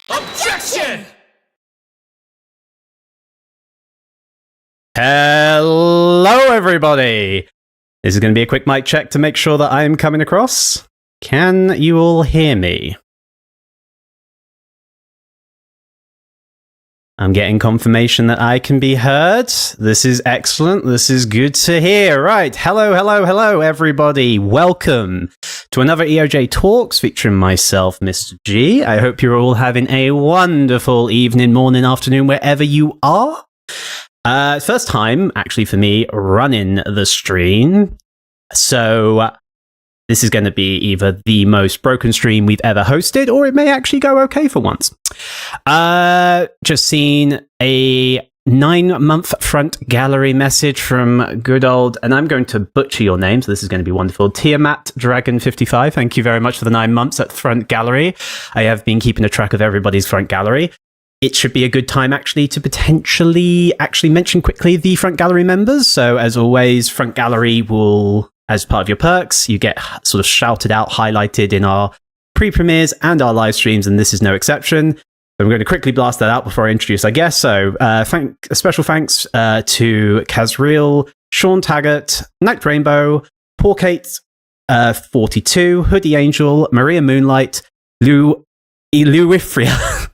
Objection! Hello, everybody. This is going to be a quick mic check to make sure that I am coming across. Can you all hear me? I'm getting confirmation that I can be heard. This is excellent. This is good to hear. Right. Hello, everybody. Welcome to another EoJ Talks featuring myself, Mr. G. I hope you're all having a wonderful evening, morning, afternoon, wherever you are. First time, actually, for me, running the stream. So this is going to be either the most broken stream we've ever hosted, or it may actually go okay for once. Just seen a 9-month front gallery message from good old, and I'm going to butcher your name, so this is going to be wonderful, Tiamat Dragon 55. Thank you very much for the 9 months at front gallery. I have been keeping a track of everybody's front gallery. It should be a good time, actually, to potentially actually mention quickly the front gallery members. So, as always, front gallery will, as part of your perks, you get sort of shouted out, highlighted in our pre-premieres and our live streams, and this is no exception. So I'm going to quickly blast that out before I introduce our guest. So, special thanks to Kazriel, Sean Taggart, Night Rainbow, Paul Kate 42, Hoodie Angel, Maria Moonlight, Luifria.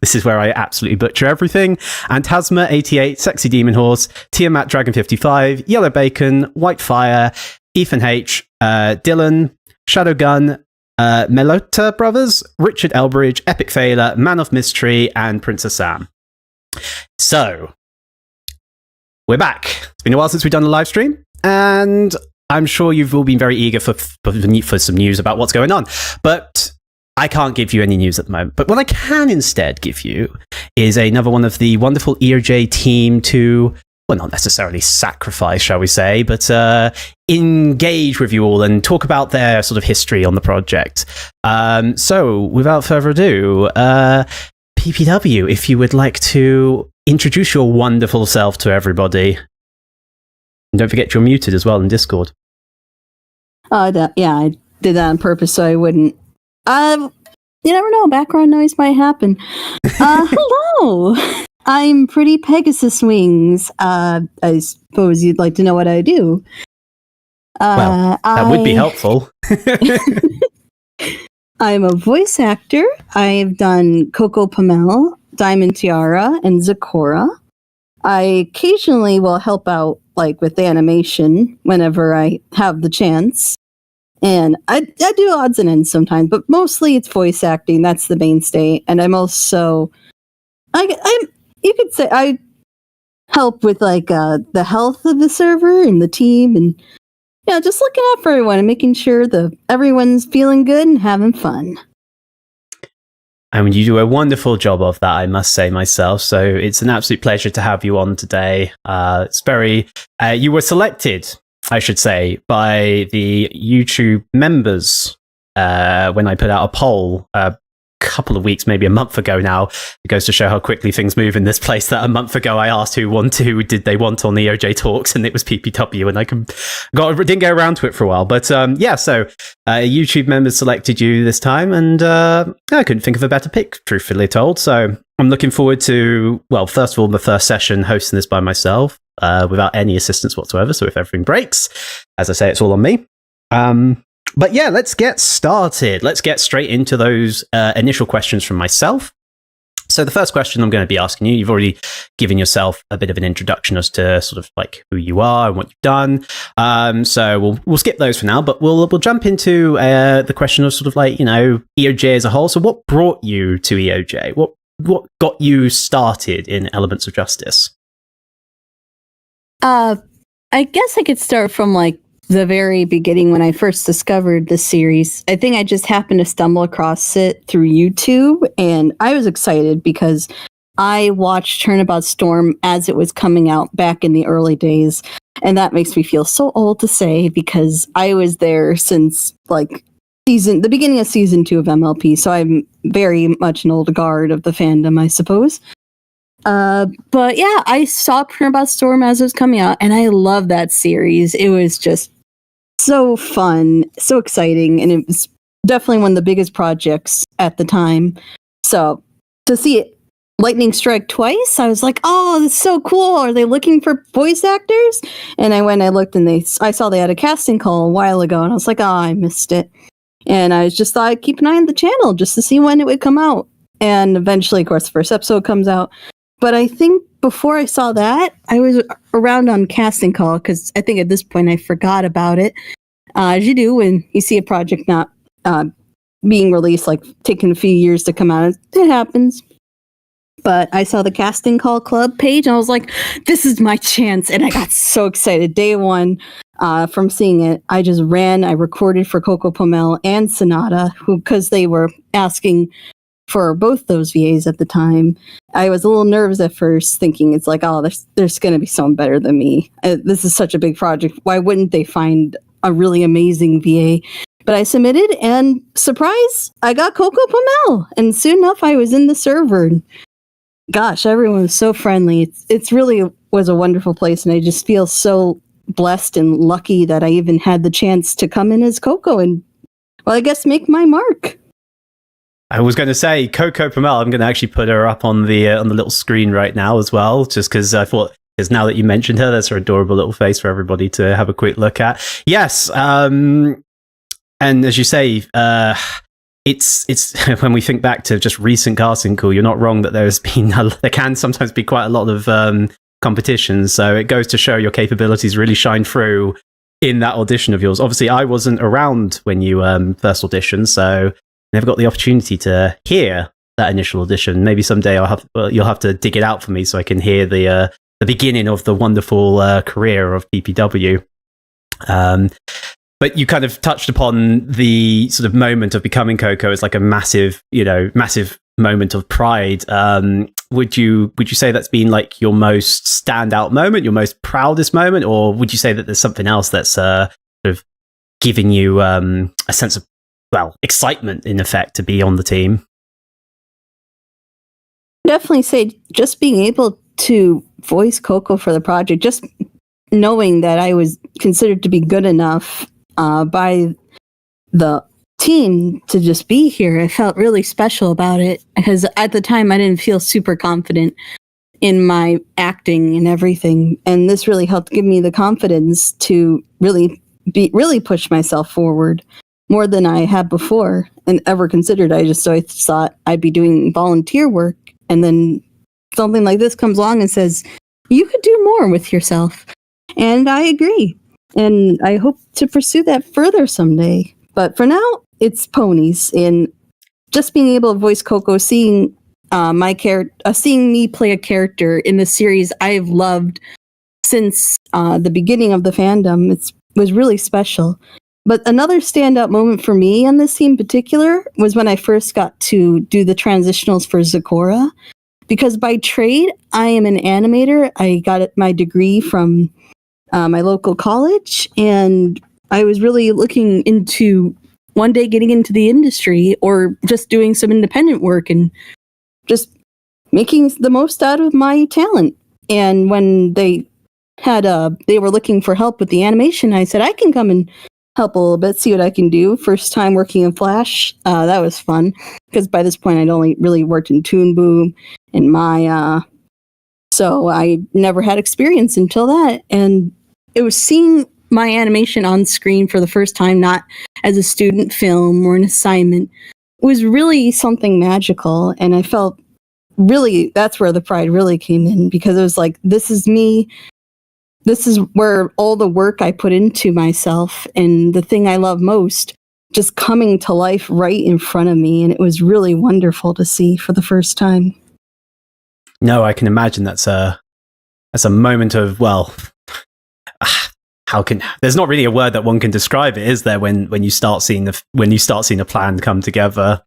This is where I absolutely butcher everything. And Tasma 88, Sexy Demon Horse, Tiamat Dragon 55, Yellow Bacon, White Fire, Ethan H, Dylan, Shadowgun, Melota Brothers, Richard Elbridge, Epic Failure, Man of Mystery, and Princess Sam. So, we're back. It's been a while since we've done a live stream, and I'm sure you've all been very eager for some news about what's going on. But I can't give you any news at the moment. But what I can instead give you is another one of the wonderful EoJ team to, well, not necessarily sacrifice, shall we say, but engage with you all and talk about their sort of history on the project. So, without further ado, PPW, if you would like to introduce your wonderful self to everybody. And don't forget you're muted as well in Discord. Yeah, I did that on purpose so I wouldn't. You never know, background noise might happen. Hello! I'm Pretty Pegasus Wings. I suppose you'd like to know what I do. Well, that would be helpful. I'm a voice actor. I've done Coco Pommel, Diamond Tiara, and Zakora. I occasionally will help out with animation whenever I have the chance. And I do odds and ends sometimes, but mostly it's voice acting. That's the mainstay. And I'm also, you could say I help with the health of the server and the team, and just looking out for everyone and making sure everyone's feeling good and having fun. I mean, you do a wonderful job of that, I must say myself. So it's an absolute pleasure to have you on today. It's very, you were selected, I should say, by the YouTube members when I put out a poll a couple of weeks, maybe a month ago now. It goes to show how quickly things move in this place, that a month ago I asked who did they want on the EoJ Talks, and it was PPW, and I didn't get around to it for a while. But so YouTube members selected you this time, and I couldn't think of a better pick, truthfully told. So I'm looking forward to, well, first of all, the first session hosting this by myself. Without any assistance whatsoever. So if everything breaks, as I say, it's all on me. But yeah, let's get started. Let's get straight into those initial questions from myself. So the first question I'm going to be asking you, you've already given yourself a bit of an introduction as to sort of who you are and what you've done. So we'll skip those for now, but we'll jump into the question of sort of EoJ as a whole. So what brought you to EoJ? What got you started in Elements of Justice? I guess I could start from the very beginning when I first discovered the series. I think I just happened to stumble across it through YouTube, and I was excited because I watched Turnabout Storm as it was coming out back in the early days, and that makes me feel so old to say because I was there since the beginning of season 2 of MLP, so I'm very much an old guard of the fandom, I suppose. But yeah, I saw Turnabout Storm as it was coming out, and I love that series. It was just so fun, so exciting, and it was definitely one of the biggest projects at the time. So to see it lightning strike twice, I was like, oh, that's so cool. Are they looking for voice actors? And I looked and I saw they had a casting call a while ago, and I was like, oh, I missed it. And I just thought I'd keep an eye on the channel just to see when it would come out. And eventually, of course, the first episode comes out. But I think before I saw that, I was around on casting call because I think at this point I forgot about it. As you do when you see a project not being released, like taking a few years to come out. It happens. But I saw the casting call club page and I was like, this is my chance. And I got so excited. Day one from seeing it, I just ran. I recorded for Coco Pommel and Sonata, because they were asking for both those VAs at the time. I was a little nervous at first, thinking it's like, oh, there's going to be someone better than me. This is such a big project. Why wouldn't they find a really amazing VA? But I submitted, and surprise, I got Coco Pommel. And soon enough, I was in the server. And gosh, everyone was so friendly. It's really was a wonderful place, and I just feel so blessed and lucky that I even had the chance to come in as Coco and, well, I guess make my mark. I was going to say Coco Pommel. I'm going to actually put her up on the little screen right now as well, just because I thought, because now that you mentioned her, that's her adorable little face for everybody to have a quick look at. Yes, and as you say, it's when we think back to just recent casting call, you're not wrong that there can sometimes be quite a lot of competition. So it goes to show your capabilities really shine through in that audition of yours. Obviously, I wasn't around when you first auditioned, so never got the opportunity to hear that initial audition. Maybe someday you'll have to dig it out for me so I can hear the beginning of the wonderful career of PPW. But you kind of touched upon the sort of moment of becoming Coco as like a massive moment of pride. Would you say that's been like your most standout moment, your most proudest moment, or would you say that there's something else that's sort of giving you a sense of, well, excitement in effect to be on the team? Definitely say just being able to voice Coco for the project, just knowing that I was considered to be good enough by the team to just be here. I felt really special about it because at the time I didn't feel super confident in my acting and everything. And this really helped give me the confidence to really push myself forward more than I had before and ever considered. I thought I'd be doing volunteer work, and then something like this comes along and says, you could do more with yourself. And I agree. And I hope to pursue that further someday. But for now, it's ponies. And just being able to voice Coco, seeing seeing me play a character in the series I've loved since the beginning of the fandom, was really special. But another standout moment for me on this team in particular was when I first got to do the transitionals for Zecora. Because by trade, I am an animator. I got my degree from my local college, and I was really looking into one day getting into the industry or just doing some independent work and just making the most out of my talent. And when they were looking for help with the animation, I said, I can come and help a little bit, see what I can do. First time working in Flash, that was fun, because by this point I'd only really worked in Toon Boom and Maya, so I never had experience until that. And it was seeing my animation on screen for the first time, not as a student film or an assignment, was really something magical. And I felt really, that's where the pride really came in, because it was like, this is me. This is where all the work I put into myself and the thing I love most just coming to life right in front of me. And it was really wonderful to see for the first time. No, I can imagine that's a moment of, well, there's not really a word that one can describe it, is there, when you start seeing a plan come together.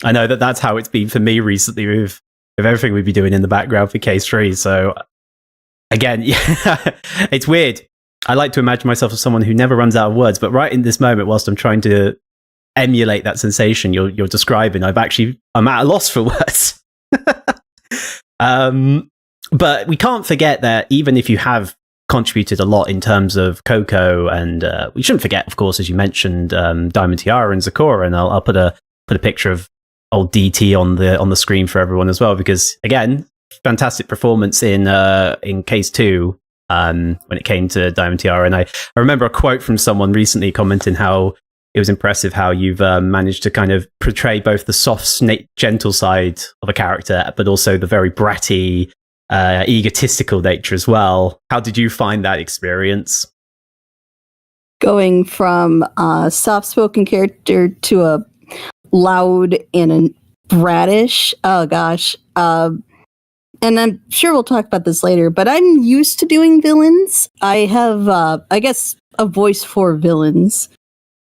I know that's how it's been for me recently with everything we've been doing in the background for Case 3. So again, yeah, it's weird. I like to imagine myself as someone who never runs out of words, but right in this moment, whilst I'm trying to emulate that sensation you're describing, I'm at a loss for words. But we can't forget that even if you have contributed a lot in terms of Coco, and we shouldn't forget, of course, as you mentioned, Diamond Tiara and Zecora, and I'll put a picture of old DT on the screen for everyone as well, because again, fantastic performance in case 2 when it came to Diamond Tiara. And I remember a quote from someone recently commenting how it was impressive how you've managed to kind of portray both the soft, gentle side of a character, but also the very bratty, egotistical nature as well. How did you find that experience? Going from a soft-spoken character to a loud and a brattish. Oh gosh. And I'm sure we'll talk about this later, but I'm used to doing villains. I have, I guess, a voice for villains.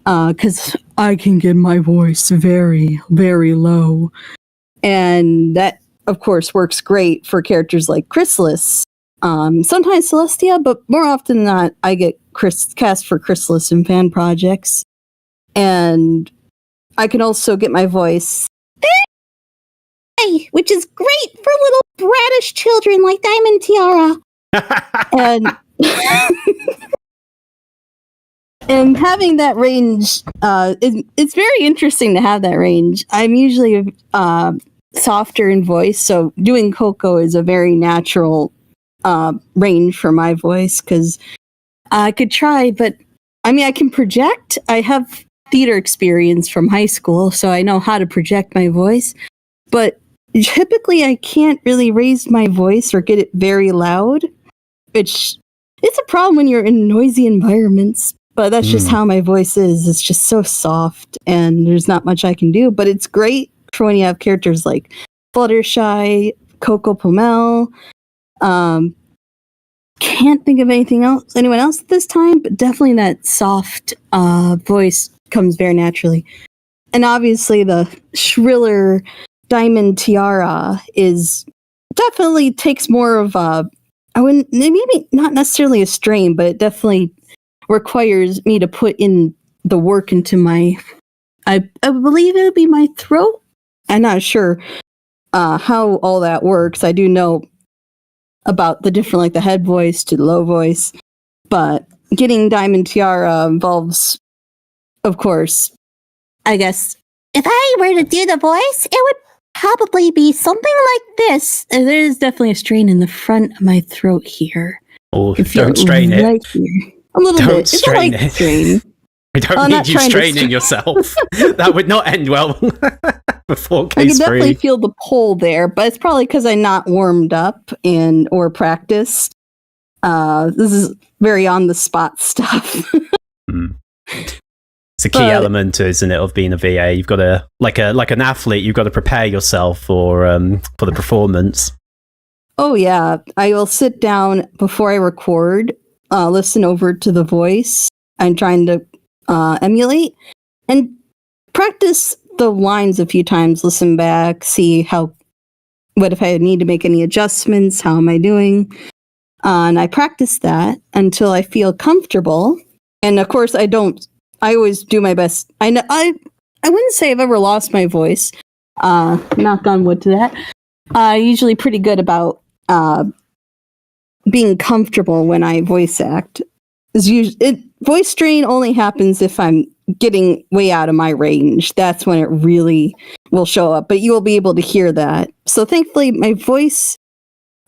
Because I can get my voice very, very low. And that, of course, works great for characters like Chrysalis. Sometimes Celestia, but more often than not, I get cast for Chrysalis in fan projects. And I can also get my voice, which is great for little bratish children like Diamond Tiara. And... And having that range, it's very interesting to have that range. I'm usually softer in voice, so doing Coco is a very natural range for my voice, because I could try, but I mean, I can project. I have theater experience from high school, so I know how to project my voice, but typically I can't really raise my voice or get it very loud, which it's a problem when you're in noisy environments. But that's just how my voice is. It's just so soft, and there's not much I can do. But it's great for when you have characters like Fluttershy, Coco Pommel. Can't think of anyone else at this time, but definitely that soft voice comes very naturally. And obviously the shriller Diamond Tiara is definitely takes more of a, I wouldn't, maybe not necessarily a strain, but it definitely requires me to put in the work into my, I believe it would be my throat. I'm not sure how all that works. I do know about the different, like the head voice to the low voice, but getting Diamond Tiara involves, of course, I guess, if I were to do the voice, it would probably be something like this. There's definitely a strain in the front of my throat here. Oh, don't strain it. Right here. A little don't bit. Strain it. Strain. I don't need you straining yourself. That would not end well before case 3. I can definitely feel the pull there, but it's probably because I'm not warmed up or practiced. This is very on the spot stuff. It's a key element, isn't it, of being a VA? You've got to, like an athlete, you've got to prepare yourself for the performance. Oh yeah, I will sit down before I record, listen over to the voice I'm trying to emulate, and practice the lines a few times. Listen back, see what if I need to make any adjustments. How am I doing? And I practice that until I feel comfortable. And of course, I always do my best. I wouldn't say I've ever lost my voice. Knock on wood to that. Usually pretty good about being comfortable when I voice act. Voice strain only happens if I'm getting way out of my range. That's when it really will show up. But you will be able to hear that. So thankfully, my voice,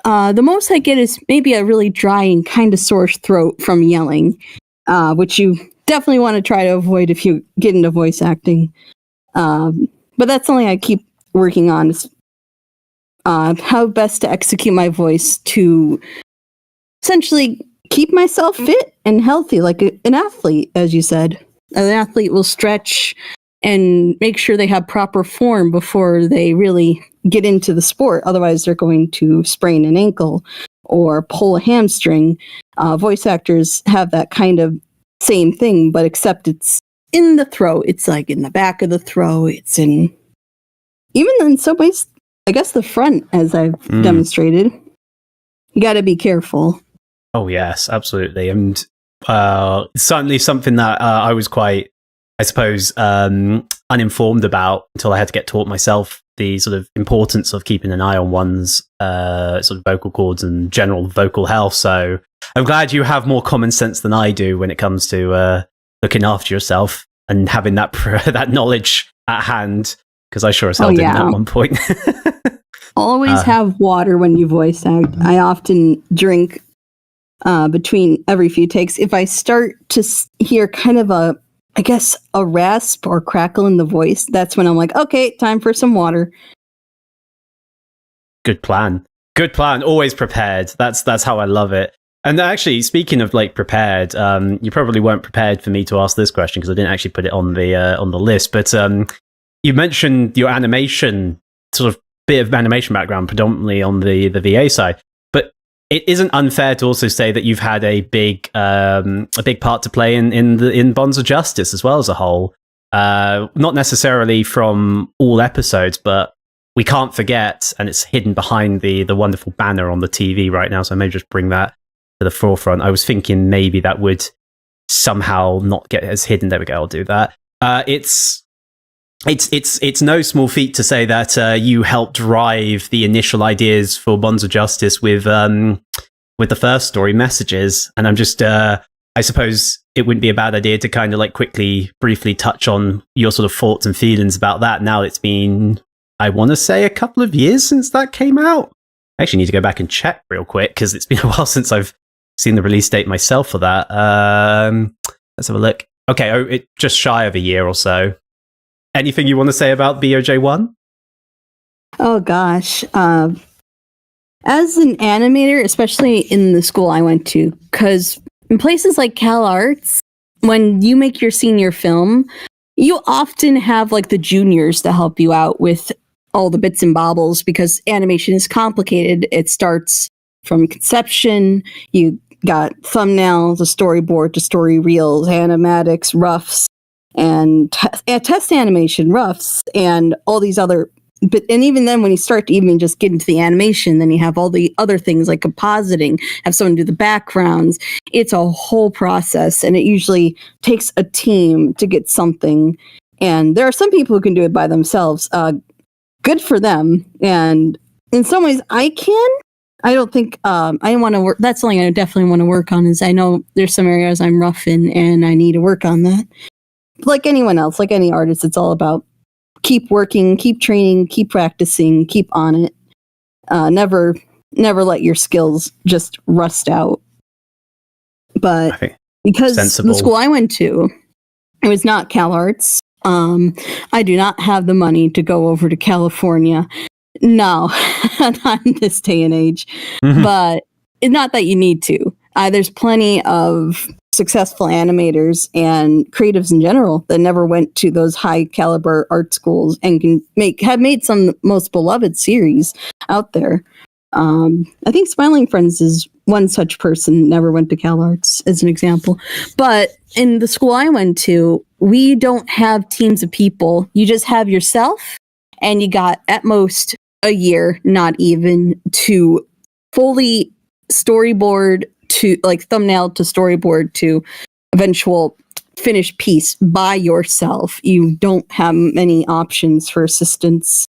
the most I get is maybe a really dry and kind of sore throat from yelling, which you definitely want to try to avoid if you get into voice acting. But that's something I keep working on, is how best to execute my voice to essentially keep myself fit and healthy, like an athlete, as you said. An athlete will stretch and make sure they have proper form before they really get into the sport. Otherwise, they're going to sprain an ankle or pull a hamstring. Voice actors have that kind of same thing, but except it's in the throat. It's like in the back of the throat. It's even in some ways, I guess the front, as I've demonstrated. You got to be careful. Oh yes, absolutely. And certainly something that I was quite, I suppose, uninformed about until I had to get taught myself, the sort of importance of keeping an eye on one's sort of vocal cords and general vocal health. So I'm glad you have more common sense than I do when it comes to looking after yourself and having that that knowledge at hand. Because I sure as hell didn't at one point. Always have water when you voice act. I often drink between every few takes. If I start to hear kind of a rasp or crackle in the voice, that's when I'm like, okay, time for some water. Good plan. Always prepared. That's how I love it. And actually, speaking of like prepared, you probably weren't prepared for me to ask this question because I didn't actually put it on the list. But you mentioned your animation, sort of bit of animation background, predominantly on the VA side. But it isn't unfair to also say that you've had a big part to play in Bonds of Justice as well as a whole. Not necessarily from all episodes, but we can't forget, and it's hidden behind the wonderful banner on the TV right now. So I may just bring that to the forefront. I was thinking maybe that would somehow not get as hidden. There we go. I'll do that. It's no small feat to say that you helped drive the initial ideas for Bonds of Justice with the first story, Messages. And I'm just, I suppose it wouldn't be a bad idea to kind of like briefly touch on your sort of thoughts and feelings about that. Now it's been, I want to say, a couple of years since that came out. I actually need to go back and check real quick because it's been a while since I've seen the release date myself for that. Let's have a look. Okay, it's just shy of a year or so. Anything you want to say about EoJ 1? Oh gosh. As an animator, especially in the school I went to, because in places like Cal Arts, when you make your senior film, you often have like the juniors to help you out with all the bits and bobbles because animation is complicated. It starts from conception. You got thumbnails, a storyboard to story reels, animatics, roughs, and test animation roughs, and all these other. But and even then, when you start to even just get into the animation, then you have all the other things like compositing, have someone do the backgrounds. It's a whole process, and it usually takes a team to get something. And there are some people who can do it by themselves. Good for them. And in some ways, I can. I don't think I want to work. That's something I definitely want to work on. Is I know there's some areas I'm rough in, and I need to work on that. Like anyone else, like any artist, it's all about keep working, keep training, keep practicing, keep on it. Never let your skills just rust out. But because the school I went to, it was not Cal Arts. I do not have the money to go over to California. No, not in this day and age. Mm-hmm. But it's not that you need to. There's plenty of successful animators and creatives in general that never went to those high caliber art schools and have made some of the most beloved series out there. I think Smiling Friends is one such person, never went to Cal Arts as an example. But in the school I went to, we don't have teams of people. You just have yourself, and you got at most a year, not even, to fully storyboard to like thumbnail to storyboard to eventual finished piece by yourself. You don't have many options for assistance.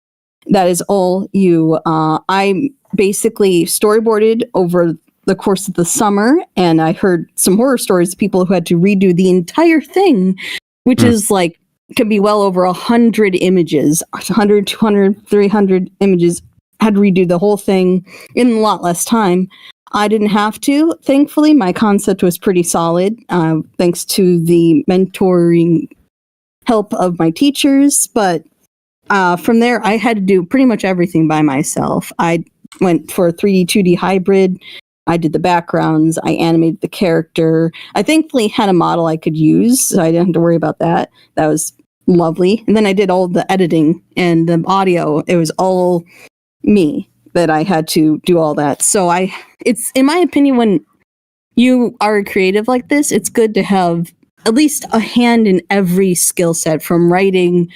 That is all you. I basically storyboarded over the course of the summer, and I heard some horror stories of people who had to redo the entire thing, which is like, can be well over 100 images, 100, 200, 300 images, had to redo the whole thing in a lot less time. I didn't have to. Thankfully, my concept was pretty solid, thanks to the mentoring help of my teachers. But from there, I had to do pretty much everything by myself. I went for a 3D, 2D hybrid. I did the backgrounds. I animated the character. I thankfully had a model I could use, so I didn't have to worry about that. That was lovely. And then I did all the editing and the audio. It was all me that I had to do all that. So it's, in my opinion, when you are a creative like this, it's good to have at least a hand in every skill set, from writing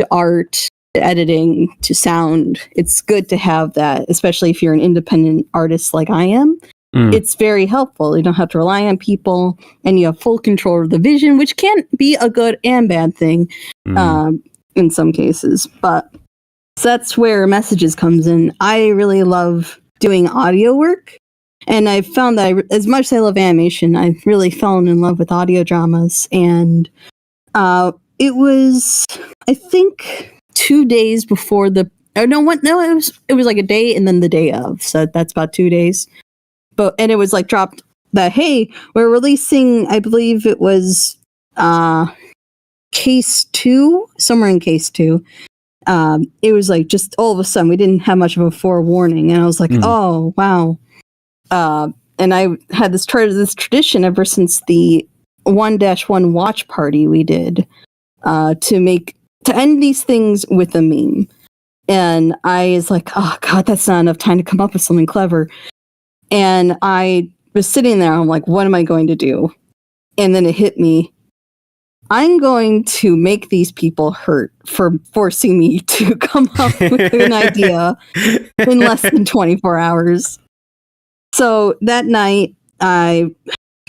to art, to editing, to sound. It's good to have that, especially if you're an independent artist like I am. It's very helpful. You don't have to rely on people, and you have full control of the vision, which can be a good and bad thing in some cases. But so that's where Messages comes in. I really love doing audio work, and I've found that as much as I love animation, I've really fallen in love with audio dramas. And it was, I think, 2 days before the. Oh no! What? No, it was like a day and then the day of. So that's about 2 days. And it was like dropped that, hey, we're releasing. I believe it was case 2, somewhere in case 2. It was like just all of a sudden we didn't have much of a forewarning, and I was like, oh wow. And I had this tradition ever since the 1-1 watch party we did to end these things with a meme. And I was like, oh god, that's not enough time to come up with something clever. And I was sitting there, I'm like, what am I going to do? And then it hit me. I'm going to make these people hurt for forcing me to come up with an idea in less than 24 hours. So that night, I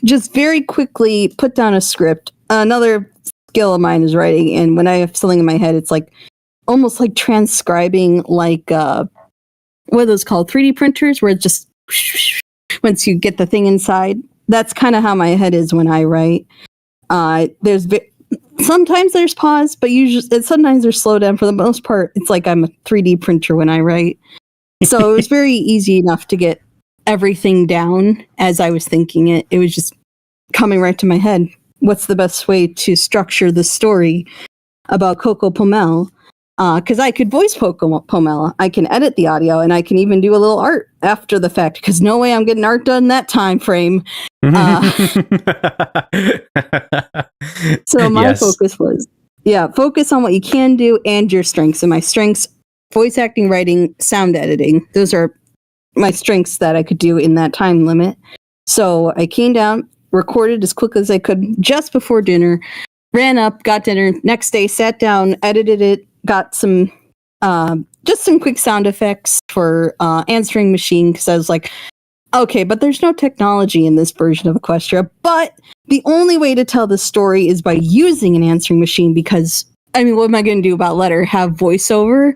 just very quickly put down a script. Another skill of mine is writing, and when I have something in my head, it's like almost like transcribing, like what are those called? 3D printers, where it's just once you get the thing inside. That's kind of how my head is when I write. Sometimes there's pause, but usually sometimes there's slow down. For the most part, it's like I'm a 3D printer when I write. So it was very easy enough to get everything down as I was thinking it. It was just coming right to my head. What's the best way to structure the story about Coco Pommel? Because I could voice Coco Pommel, I can edit the audio, and I can even do a little art after the fact. Because no way I'm getting art done that time frame. So my focus was, focus on what you can do and your strengths. And my strengths: voice acting, writing, sound editing. Those are my strengths that I could do in that time limit. So I came down, recorded as quickly as I could just before dinner, ran up, got dinner. Next day, sat down, edited it, got some just some quick sound effects for answering machine, because I was like, okay, but there's no technology in this version of Equestria. But the only way to tell the story is by using an answering machine, because, I mean, what am I going to do about have voiceover?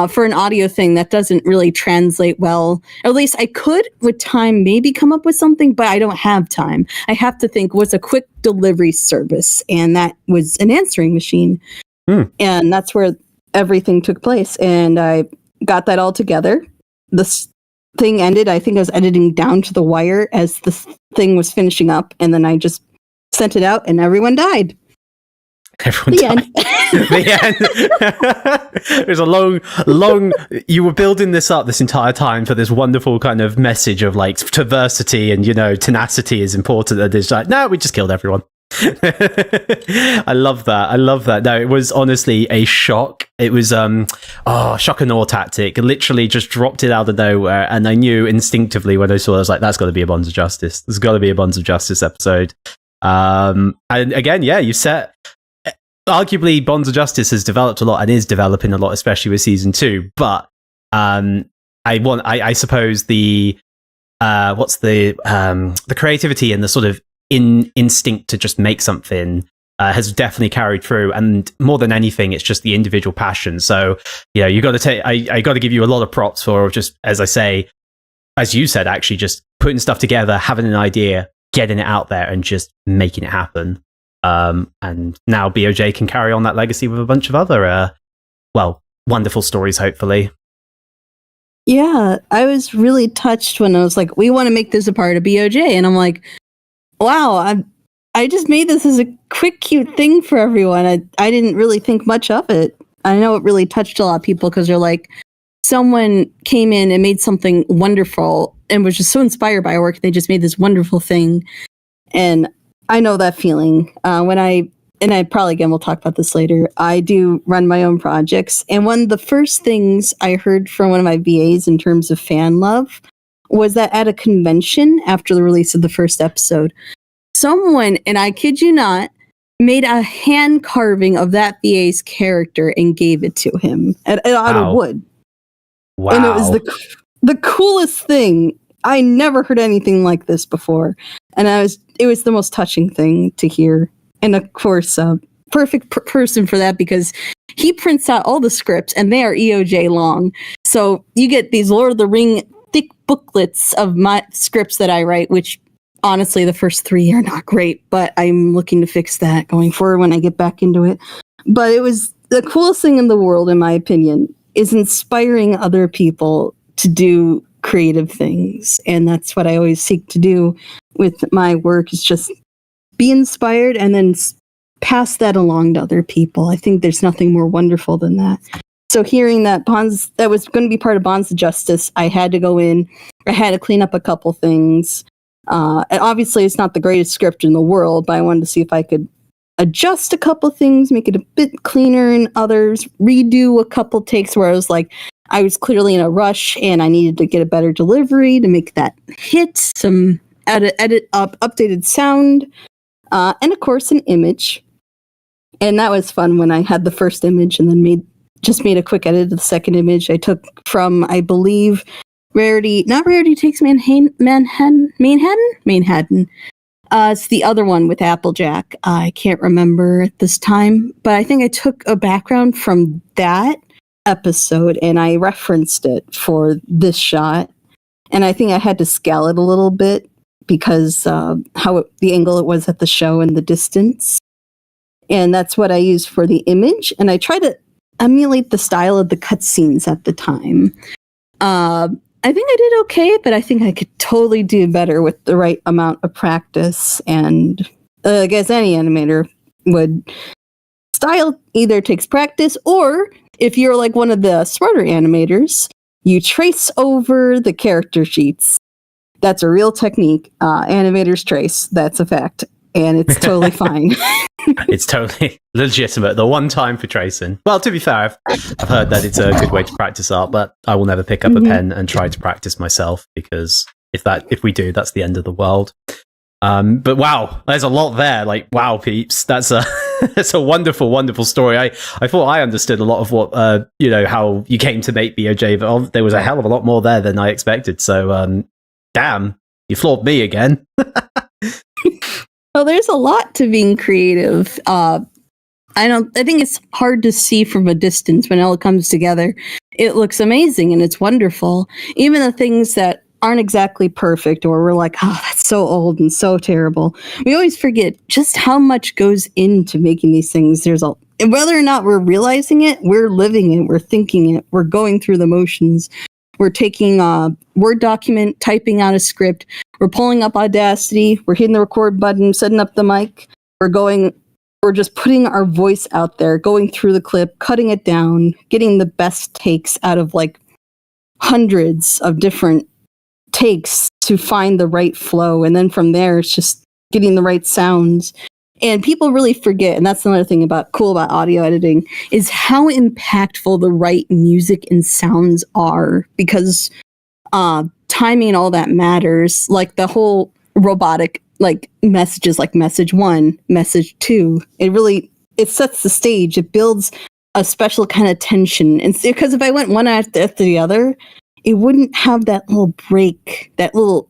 For an audio thing that doesn't really translate well. Or at least I could, with time, maybe come up with something, but I don't have time. I have to think, what's a quick delivery service? And that was an answering machine. And that's where everything took place. And I got that all together. This thing ended. I think I was editing down to the wire as the thing was finishing up. And then I just sent it out and everyone died. Everyone died. The end. There's a long. You were building this up this entire time for this wonderful kind of message of like diversity and, tenacity is important. And it's like, no, we just killed everyone. I love that. No, it was honestly a shock. It was shock and awe tactic. Literally just dropped it out of nowhere, and I knew instinctively when I saw it, I was like, that's got to be a Bonds of Justice. There's got to be a Bonds of Justice episode. And again, you set. Arguably, Bonds of Justice has developed a lot and is developing a lot, especially with season 2. But I suppose the creativity and the sort of instinct to just make something has definitely carried through. And more than anything, it's just the individual passion. So you got to take. I got to give you a lot of props for just, as I say, as you said, actually just putting stuff together, having an idea, getting it out there, and just making it happen. And now BOJ can carry on that legacy with a bunch of other, wonderful stories, hopefully. Yeah, I was really touched when I was like, we want to make this a part of BOJ. And I'm like, wow, I just made this as a quick, cute thing for everyone. I didn't really think much of it. I know it really touched a lot of people because they're like, someone came in and made something wonderful and was just so inspired by our work. They just made this wonderful thing. And I know that feeling when I probably, again, we'll talk about this later. I do run my own projects. And one of the first things I heard from one of my VAs in terms of fan love was that at a convention after the release of the first episode, someone, and I kid you not, made a hand carving of that VA's character and gave it to him out of wood. Wow. And it was the coolest thing. I never heard anything like this before. And it was the most touching thing to hear. And of course, perfect person for that, because he prints out all the scripts and they are EoJ long. So you get these Lord of the Ring thick booklets of my scripts that I write, which honestly, the first 3 are not great, but I'm looking to fix that going forward when I get back into it. But it was the coolest thing in the world, in my opinion, is inspiring other people to do creative things. And that's what I always seek to do with my work, is just be inspired and then pass that along to other people. I think there's nothing more wonderful than that. So hearing that that was going to be part of Bonds of Justice, I had to go in. I had to clean up a couple things. And obviously, it's not the greatest script in the world, but I wanted to see if I could adjust a couple things, make it a bit cleaner in others, redo a couple takes where I was clearly in a rush and I needed to get a better delivery to make that hit, some updated sound, and of course an image. And that was fun when I had the first image and then made a quick edit of the second image. I took from, I believe, Rarity Takes Manhattan. It's the other one with Applejack. I can't remember at this time, but I think I took a background from that episode and I referenced it for this shot. And I think I had to scale it a little bit because the angle it was at the show and the distance. And that's what I used for the image. And I tried to emulate the style of the cutscenes at the time. I think I did okay, but I think I could totally do better with the right amount of practice. And I guess any animator would. Style either takes practice, or if you're like one of the smarter animators, you trace over the character sheets. That's a real technique. Animators trace. That's a fact. And it's totally fine. It's totally legitimate. The one time for tracing. Well, to be fair, I've heard that it's a good way to practice art, but I will never pick up a pen and try to practice myself, because if we do, that's the end of the world. But wow, there's a lot there. Like, wow, peeps, that's a wonderful, wonderful story. I thought I understood a lot of what how you came to make EoJ, but there was a hell of a lot more there than I expected. So, damn, you floored me again. Well, there's a lot to being creative. I think it's hard to see from a distance. When it all comes together, it looks amazing and it's wonderful. Even the things that aren't exactly perfect, or we're like, oh, that's so old and so terrible. We always forget just how much goes into making these things. Whether or not we're realizing it, we're living it, we're thinking it, we're going through the motions. We're taking a Word document, typing out a script. We're pulling up Audacity. We're hitting the record button, setting up the mic. We're just putting our voice out there, going through the clip, cutting it down, getting the best takes out of like hundreds of different takes to find the right flow. And then from there, it's just getting the right sounds. And people really forget, and that's another thing cool about audio editing, is how impactful the right music and sounds are, because timing and all that matters. Like the whole robotic messages, like message 1, message 2, it sets the stage. It builds a special kind of tension. And because if I went one after the other, it wouldn't have that little break, that little,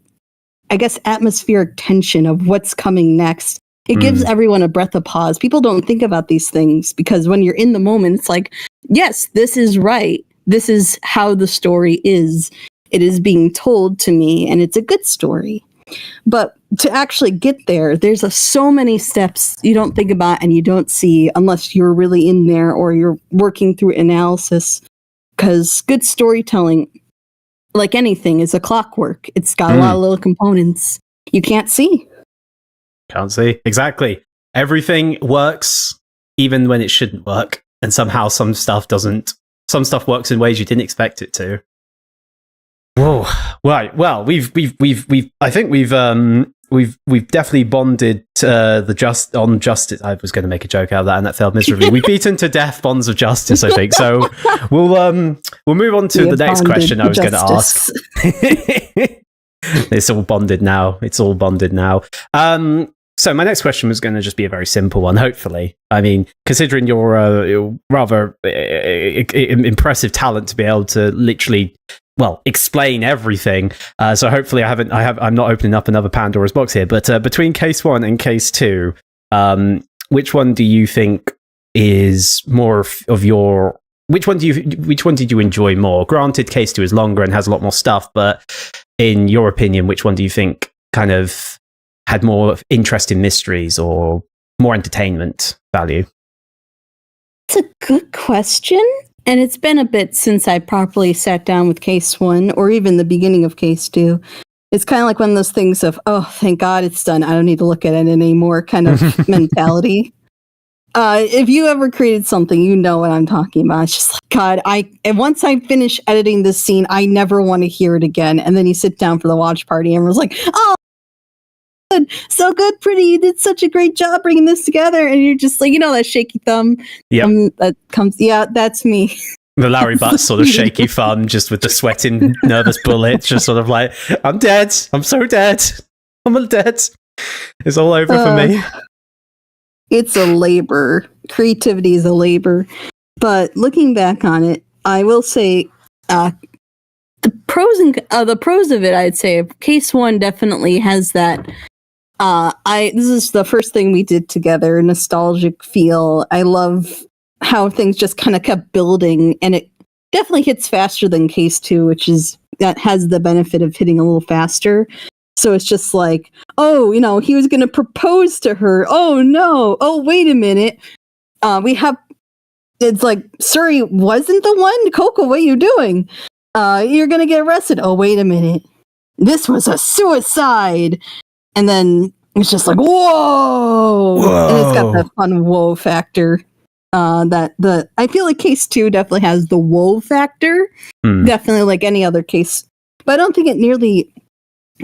I guess, atmospheric tension of what's coming next. It gives everyone a breath of pause. People don't think about these things because when you're in the moment, it's like, yes, this is right. This is how the story is. It is being told to me, and it's a good story. But to actually get there, there's so many steps you don't think about and you don't see unless you're really in there or you're working through analysis. Because good storytelling, like anything, is a clockwork. It's got a lot of little components you can't see. Can't see. Exactly. Everything works even when it shouldn't work. And somehow some stuff doesn't. Some stuff works in ways you didn't expect it to. Whoa. Right. Well, we've I think we've definitely bonded on justice. I was going to make a joke out of that and that failed miserably. We've beaten to death bonds of justice, I think. So we'll move on to the next question I was going to ask. It's all bonded now. So my next question was going to just be a very simple one, hopefully. I mean, considering your rather impressive talent to be able to literally, explain everything. So hopefully I'm not opening up another Pandora's box here, but between case 1 and case 2, which one do you think is more of your, which one did you enjoy more? Granted, case 2 is longer and has a lot more stuff, but in your opinion, which one do you think kind of had more interest in mysteries or more entertainment value? It's a good question. And it's been a bit since I properly sat down with case 1 or even the beginning of case 2. It's kind of like one of those things of, oh, thank God it's done. I don't need to look at it anymore kind of mentality. If you ever created something, you know what I'm talking about. It's just like, God, and once I finish editing this scene, I never want to hear it again. And then you sit down for the watch party and everyone's like, oh, good. So good, Pretty. You did such a great job bringing this together. And you're just like, that shaky thumb. Yep. That comes, that's me. The Larry Butt sort of shaky thumb, just with the sweating, nervous bullet, just sort of like, I'm dead. I'm so dead. I'm dead. It's all over for me. It's a labor. Creativity is a labor. But looking back on it, I will say the pros of it, I'd say case 1 definitely has that. This is the first thing we did together, nostalgic feel. I love how things just kind of kept building, and it definitely hits faster than case 2, that has the benefit of hitting a little faster. So it's just like, oh, he was going to propose to her. Oh no. Oh, wait a minute. It's like, Suri wasn't the one. Coco, what are you doing? You're going to get arrested. Oh, wait a minute. This was a suicide. And then it's just like, whoa. And it's got that fun whoa factor. I feel like case 2 definitely has the whoa factor. Definitely like any other case. But I don't think it nearly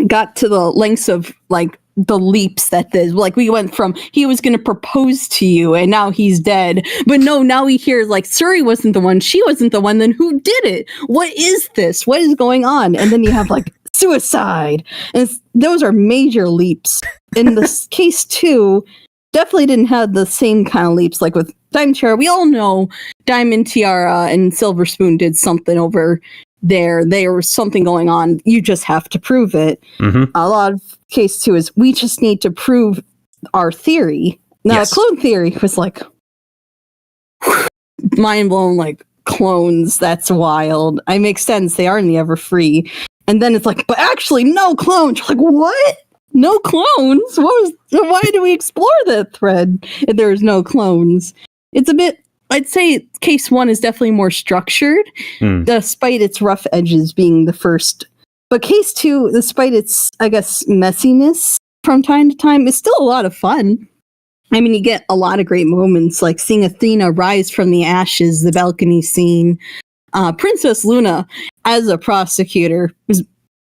got to the lengths of like the leaps that this, like we went from he was going to propose to you and now he's dead, but no, now we hear like Suri wasn't the one, she wasn't the one, then who did it? What is this? What is going on? And then you have like suicide, and those are major leaps. In this case 2 definitely didn't have the same kind of leaps. Like with Diamond Tiara, we all know Diamond Tiara and Silver Spoon did something over there was something going on. You just have to prove it. A lot of case 2 is we just need to prove our theory. Now, clone theory was like mind blown. Like clones, that's wild. I make sense. They are in the Everfree, and then it's like, but actually, no clones. You're like, what? No clones? Why do we explore that thread if there's no clones? It's a bit. I'd say case 1 is definitely more structured, despite its rough edges being the first. But case 2, despite its, I guess, messiness from time to time, is still a lot of fun. I mean, you get a lot of great moments, like seeing Athena rise from the ashes, the balcony scene. Princess Luna, as a prosecutor, was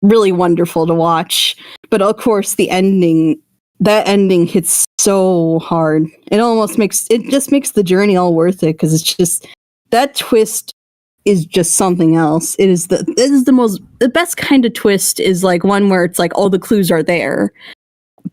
really wonderful to watch. But of course, that ending hits so hard. It just makes the journey all worth it, because it's just that twist is just something else. It is the best kind of twist is like one where it's like all the clues are there,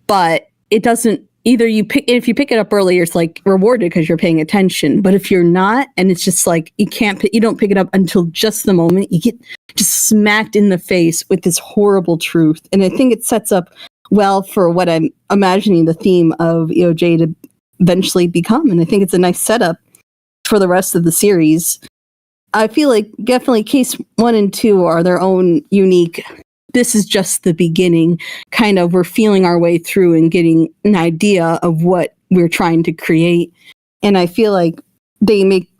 but it doesn't either. If you pick it up early, it's like rewarded because you're paying attention. But if you're not, and it's just like you don't pick it up until just the moment, you get just smacked in the face with this horrible truth. And I think it sets up well for what I'm imagining the theme of EoJ to eventually become. And I think it's a nice setup for the rest of the series. I feel like definitely case 1 and 2 are their own unique, this is just the beginning, kind of we're feeling our way through and getting an idea of what we're trying to create. And I feel like they make,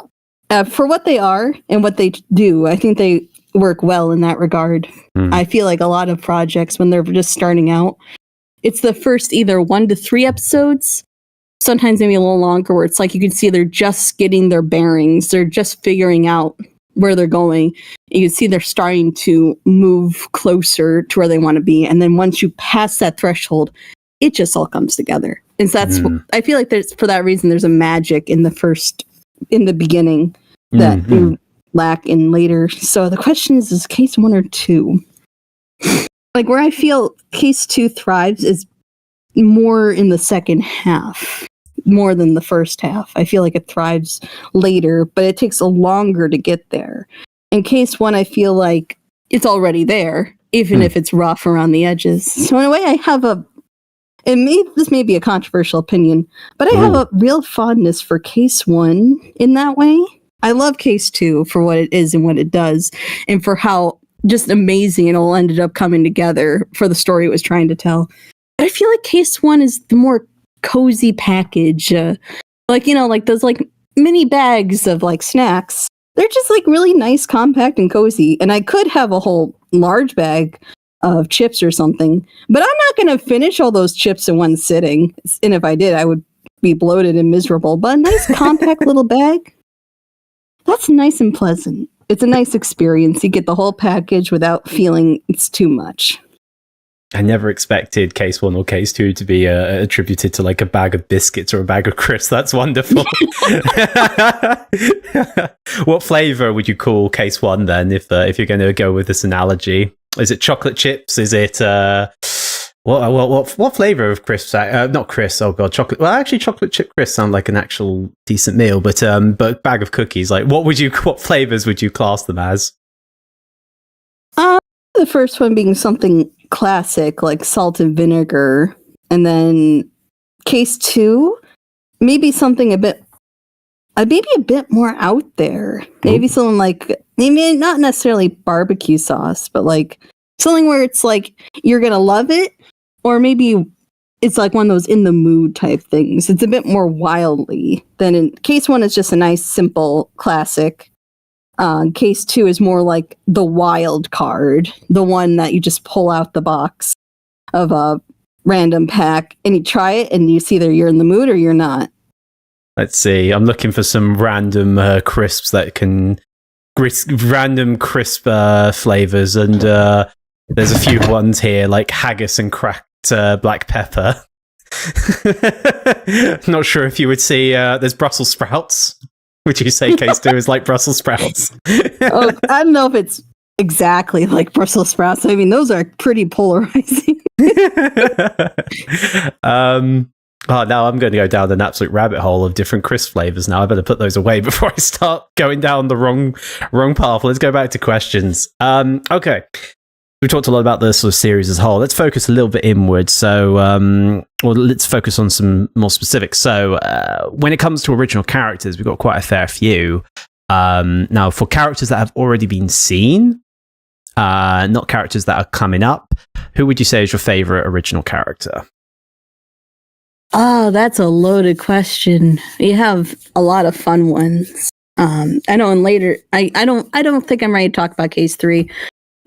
for what they are and what they do, I think they work well in that regard. I feel like a lot of projects, when they're just starting out, it's the first either 1 to 3 episodes, sometimes maybe a little longer, where it's like you can see they're just getting their bearings. They're just figuring out where they're going. You can see they're starting to move closer to where they want to be. And then once you pass that threshold, it just all comes together. And so that's, I feel like for that reason, there's a magic in the beginning that you lack in later. So the question is case 1 or 2? Like where I feel case 2 thrives is more in the second half, more than the first half. I feel like it thrives later, but it takes a longer to get there. In case 1, I feel like it's already there, even if it's rough around the edges. So in a way, I have this may be a controversial opinion, but I have a real fondness for case 1 in that way. I love case 2 for what it is and what it does, and for how just amazing it all ended up coming together for the story it was trying to tell. But I feel like case 1 is the more cozy package. Like, like those like mini bags of like snacks. They're just like really nice, compact, and cozy. And I could have a whole large bag of chips or something, but I'm not going to finish all those chips in one sitting. And if I did, I would be bloated and miserable. But a nice, compact little bag, that's nice and pleasant. It's a nice experience. You get the whole package without feeling it's too much. I never expected case 1 or case 2 to be attributed to like a bag of biscuits or a bag of crisps. That's wonderful. What flavor would you call case 1 then, if you're going to go with this analogy? Is it chocolate chips? Is it what flavor of crisps? Not crisps. Oh god, chocolate. Well, actually, chocolate chip crisps sound like an actual decent meal. But bag of cookies. Like, what flavors would you class them as? The first one being something classic like salt and vinegar, and then case 2 maybe something a bit more out there. Maybe something like, maybe not necessarily barbecue sauce, but like something where it's like you're gonna love it, or maybe it's like one of those in the mood type things. It's a bit more wildly than in case 1 is just a nice simple classic. Case 2 is more like the wild card, the one that you just pull out the box of a random pack and you try it and you see either you're in the mood or you're not. Let's see. I'm looking for some random crisps that can random crisp flavors, and there's a few ones here like haggis and cracked black pepper. Not sure if you would see. There's Brussels sprouts. Would you say case 2 is like Brussels sprouts? Oh, I don't know if it's exactly like Brussels sprouts. I mean, those are pretty polarizing. Now I'm going to go down an absolute rabbit hole of different crisp flavors. Now I better put those away before I start going down the wrong path. Let's go back to questions. Okay. We talked a lot about the sort of series as a whole. Let's focus a little bit inward. So, let's focus on some more specifics. So, when it comes to original characters, we've got quite a fair few. Now, for characters that have already been seen, not characters that are coming up, who would you say is your favorite original character? Oh, that's a loaded question. You have a lot of fun ones. I know, and later, I don't think I'm ready to talk about case 3.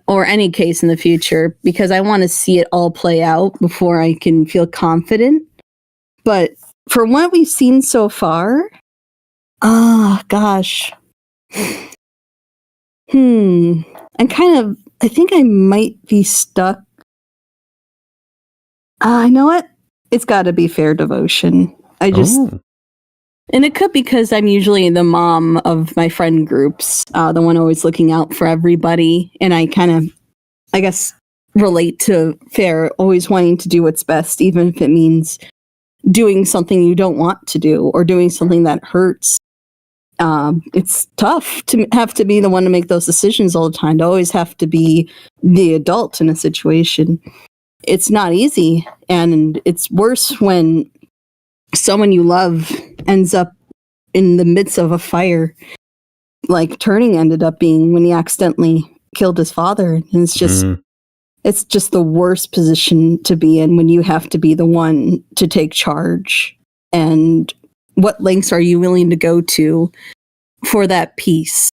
Or any case in the future, because I want to see it all play out before I can feel confident. But for what we've seen so far, gosh. I think I might be stuck. I know what? It's got to be Fair Devotion. And it could be because I'm usually the mom of my friend groups, the one always looking out for everybody. And I kind of, I guess, relate to Fair, always wanting to do what's best, even if it means doing something you don't want to do or doing something that hurts. It's tough to have to be the one to make those decisions all the time, to always have to be the adult in a situation. It's not easy. And it's worse when someone you love ends up in the midst of a fire, like Turning ended up being when he accidentally killed his father. And it's just the worst position to be in, when you have to be the one to take charge. And what lengths are you willing to go to for that peace,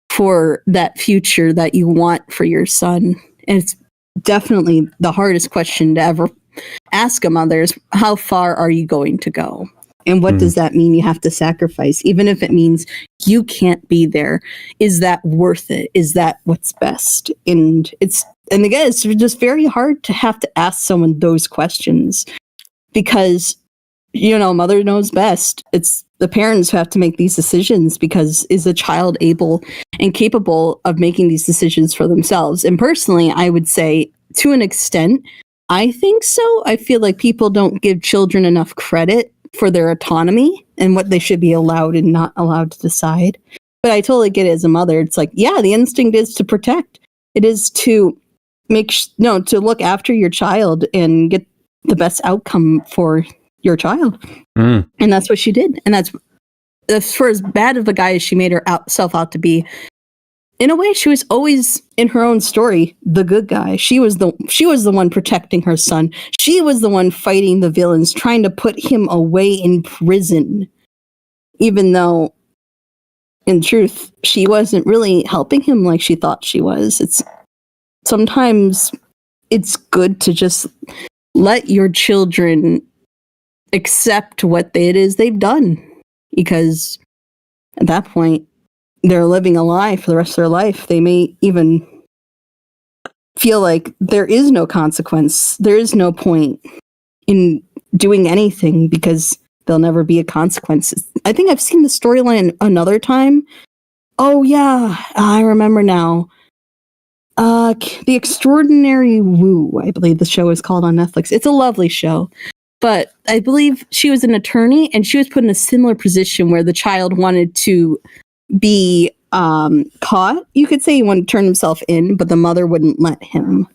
for that future that you want for your son? And it's definitely the hardest question to ever ask a mother is, how far are you going to go? And what does that mean you have to sacrifice? Even if it means you can't be there, is that worth it? Is that what's best? And again, it's just very hard to have to ask someone those questions, because, mother knows best. It's the parents who have to make these decisions, because is the child able and capable of making these decisions for themselves? And personally, I would say, to an extent, I think so. I feel like people don't give children enough credit for their autonomy and what they should be allowed and not allowed to decide. But I totally get it as a mother. It's like, yeah, the instinct is to protect. It is to to look after your child and get the best outcome for your child. And that's what she did. And that's for as bad of a guy as she made herself out to be. In a way, she was always, in her own story, the good guy. She was the one protecting her son. She was the one fighting the villains, trying to put him away in prison. even though in truth she wasn't really helping him like she thought she was. Sometimes it's good to just let your children accept what it is they've done, because at that point they're living a lie for the rest of their life. They may even feel like there is no consequence. There is no point in doing anything because there'll never be a consequence. I think I've seen the storyline another time. Oh yeah, I remember now. The Extraordinary Woo, I believe the show is called on Netflix. It's a lovely show. But I believe she was an attorney, and she was put in a similar position where the child wanted to be caught. You could say he wanted to turn himself in, but the mother wouldn't let him.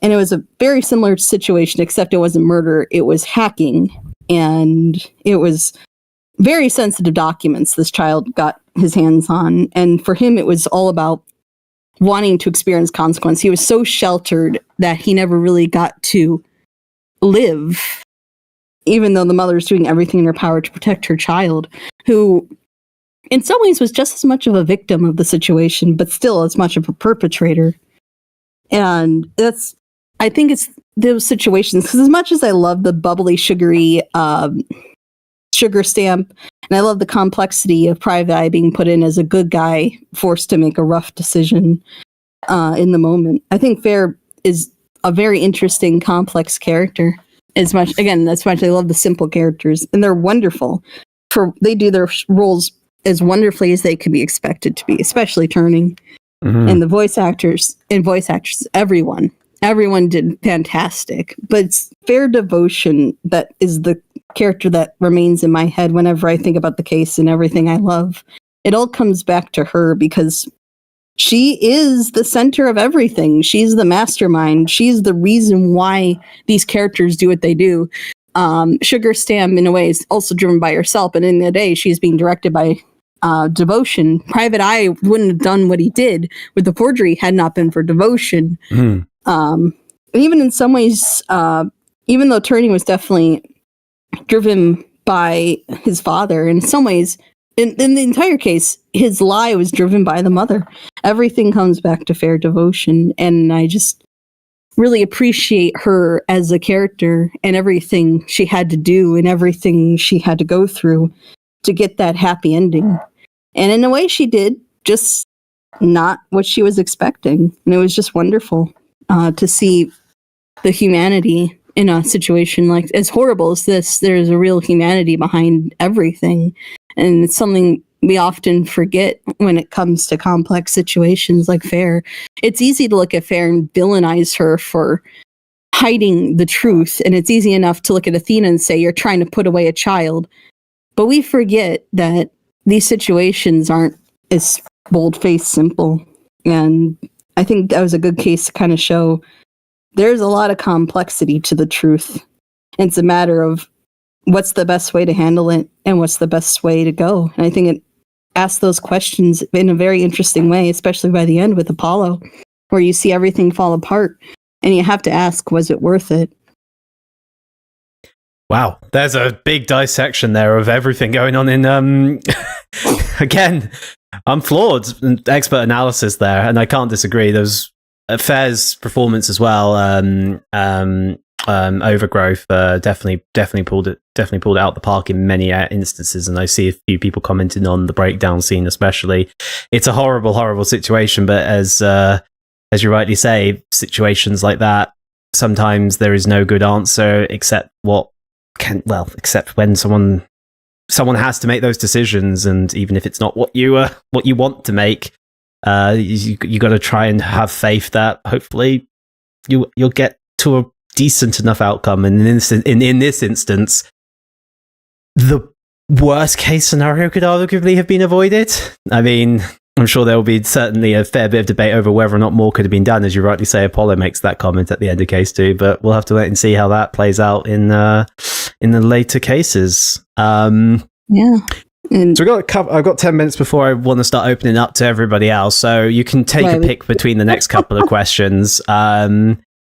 And it was a very similar situation, except it wasn't murder. It was hacking. And it was very sensitive documents this child got his hands on. And for him, it was all about wanting to experience consequence. He was so sheltered that he never really got to live, even though the mother was doing everything in her power to protect her child, who in some ways was just as much of a victim of the situation, but still as much of a perpetrator. And I think it's those situations, because as much as I love the bubbly, sugary sugar stamp, and I love the complexity of Private Eye being put in as a good guy forced to make a rough decision in the moment, I think Fair is a very interesting, complex character. As much I love the simple characters, and they're wonderful. They do their roles as wonderfully as they can be expected to be, especially Turning. Mm-hmm. And the voice actors, everyone did fantastic. But it's Fair Devotion that is the character that remains in my head whenever I think about the case and everything I love. It all comes back to her because she is the center of everything. She's the mastermind. She's the reason why these characters do what they do. Sugar Stam, in a way, is also driven by herself, and in the day, she's being directed by Devotion. Private Eye wouldn't have done what he did with the forgery had not been for Devotion. And even in some ways, even though Turning was definitely driven by his father, in some ways, in the entire case, his lie was driven by the mother. Everything comes back to Fair Devotion, and I just really appreciate her as a character and everything she had to do and everything she had to go through to get that happy ending. And in a way, she did, just not what she was expecting. And it was just wonderful to see the humanity in a situation like as horrible as this. There's a real humanity behind everything. And it's something we often forget when it comes to complex situations like Fair. It's easy to look at Fair and villainize her for hiding the truth. And it's easy enough to look at Athena and say, you're trying to put away a child. But we forget that these situations aren't as bold-faced simple. And I think that was a good case to kind of show there's a lot of complexity to the truth. And it's a matter of what's the best way to handle it and what's the best way to go. And I think it asks those questions in a very interesting way, especially by the end with Apollo, where you see everything fall apart and you have to ask, was it worth it? Wow, there's a big dissection there of everything going on in, again, I'm flawed, expert analysis there, and I can't disagree. There's Fair's performance as well, Overgrowth, definitely pulled it out the park in many instances, and I see a few people commenting on the breakdown scene especially. It's a horrible situation, but as you rightly say, situations like that, sometimes there is no good answer except when someone has to make those decisions, and even if it's not what you want to make, you got to try and have faith that hopefully you'll get to a decent enough outcome. And in this instance, the worst case scenario could arguably have been avoided. I mean, I'm sure there will be certainly a fair bit of debate over whether or not more could have been done. As you rightly say, Apollo makes that comment at the end of case 2, but we'll have to wait and see how that plays out in the later cases. Yeah. So I've got 10 minutes before I want to start opening up to everybody else. So you can take a pick between the next couple of questions.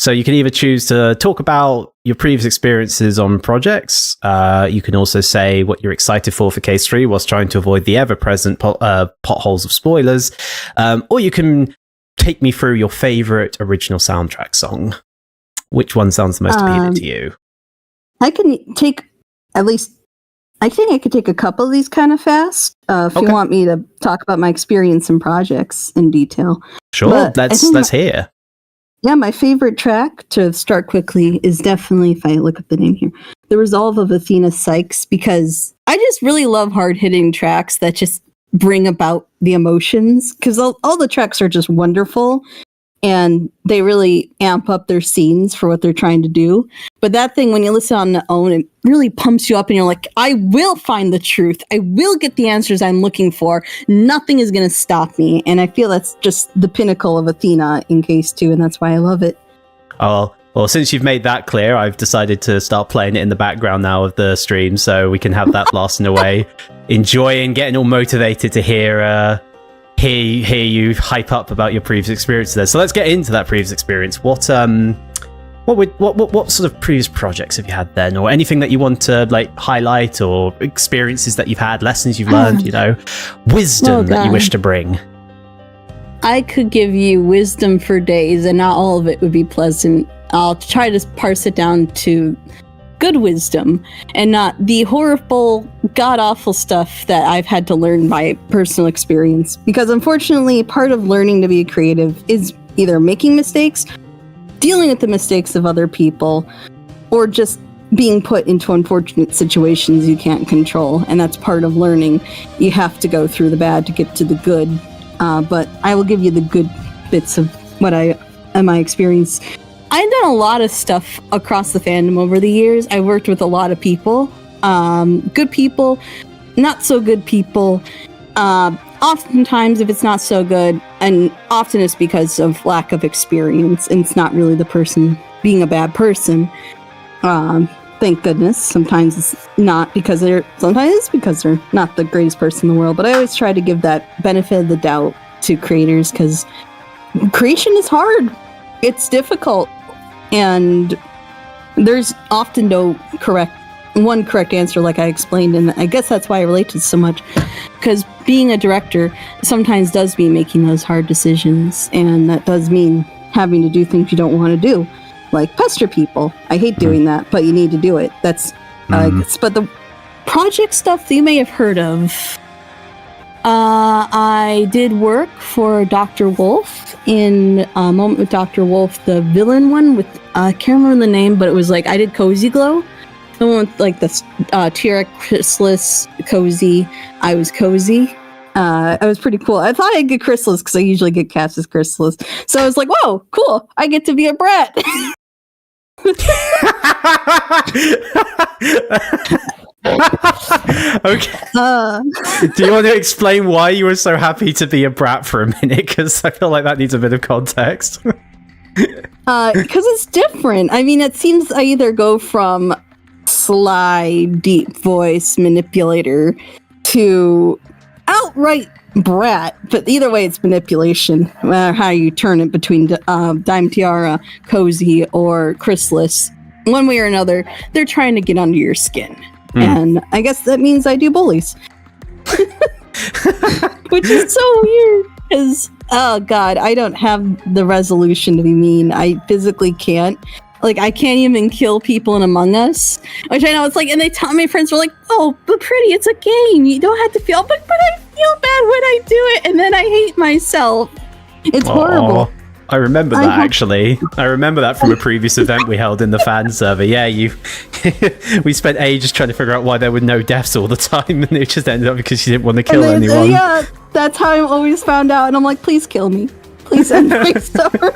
So you can either choose to talk about your previous experiences on projects. You can also say what you're excited for Case 3 whilst trying to avoid the ever-present potholes of spoilers. Or you can take me through your favorite original soundtrack song. Which one sounds the most appealing to you? I can take at least... I think I could take a couple of these kind of fast if you want me to talk about my experience in projects in detail. Sure, let's hear. Yeah, my favorite track to start quickly is definitely, if I look up the name here, The Resolve of Athena Sykes, because I just really love hard-hitting tracks that just bring about the emotions, because all the tracks are just wonderful, and they really amp up their scenes for what they're trying to do. But that thing, when you listen on the own, it really pumps you up and you're like, I will find the truth. I will get the answers I'm looking for. Nothing is going to stop me. And I feel that's just the pinnacle of Athena in Case 2, and that's why I love it. Oh, well, since you've made that clear, I've decided to start playing it in the background now of the stream, so we can have that blasting away, enjoying, getting all motivated to hear you hype up about your previous experience there. So let's get into that previous experience. What sort of previous projects have you had then, or anything that you want to like highlight, or experiences that you've had, lessons you've learned, wisdom that you wish to bring? I could give you wisdom for days, and not all of it would be pleasant. I'll try to parse it down to good wisdom and not the horrible, god-awful stuff that I've had to learn by personal experience. Because unfortunately, part of learning to be creative is either making mistakes, dealing with the mistakes of other people, or just being put into unfortunate situations you can't control. And that's part of learning. You have to go through the bad to get to the good. But I will give you the good bits of my experience. I've done a lot of stuff across the fandom over the years. I worked with a lot of people, good people, not so good people. Oftentimes, if it's not so good, and often it's because of lack of experience, and it's not really the person being a bad person. Thank goodness. Sometimes it's not because sometimes it's because they're not the greatest person in the world. But I always try to give that benefit of the doubt to creators, because creation is hard. It's difficult. And there's often no correct answer, like I explained, and I guess that's why I relate to it so much, because being a director sometimes does mean making those hard decisions, and that does mean having to do things you don't want to do, like pester people. I hate doing that, but you need to do it. That's but the project stuff that you may have heard of, I did work for Dr. Wolf in A Moment with Dr. Wolf, the villain one with, I can't remember the name, but it was like, I did Cozy Glow. The one with like the Tiara, Chrysalis, Cozy. I was Cozy. It was pretty cool. I thought I'd get Chrysalis because I usually get cast as Chrysalis. So I was like, whoa, cool. I get to be a brat. Okay. Do you want to explain why you were so happy to be a brat for a minute? Because I feel like that needs a bit of context. Because it's different. I mean, it seems I either go from sly, deep voice manipulator to outright brat, but either way, it's manipulation. No matter how you turn it between Dime Tiara, Cozy, or Chrysalis, one way or another, they're trying to get under your skin. And I guess that means I do bullies. Which is so weird, because, oh god, I don't have the resolution to be mean. I physically can't. Like, I can't even kill people in Among Us. Which I know, it's like, and my friends were like, oh, but Pretty, it's a game. You don't have to feel, but I feel bad when I do it, and then I hate myself. It's horrible. I remember that, actually. I remember that from a previous event we held in the fan server. Yeah, we spent ages trying to figure out why there were no deaths all the time, and it just ended up because you didn't want to kill anyone. Yeah, that's how I always found out, and I'm like, please kill me. Please end my suffering.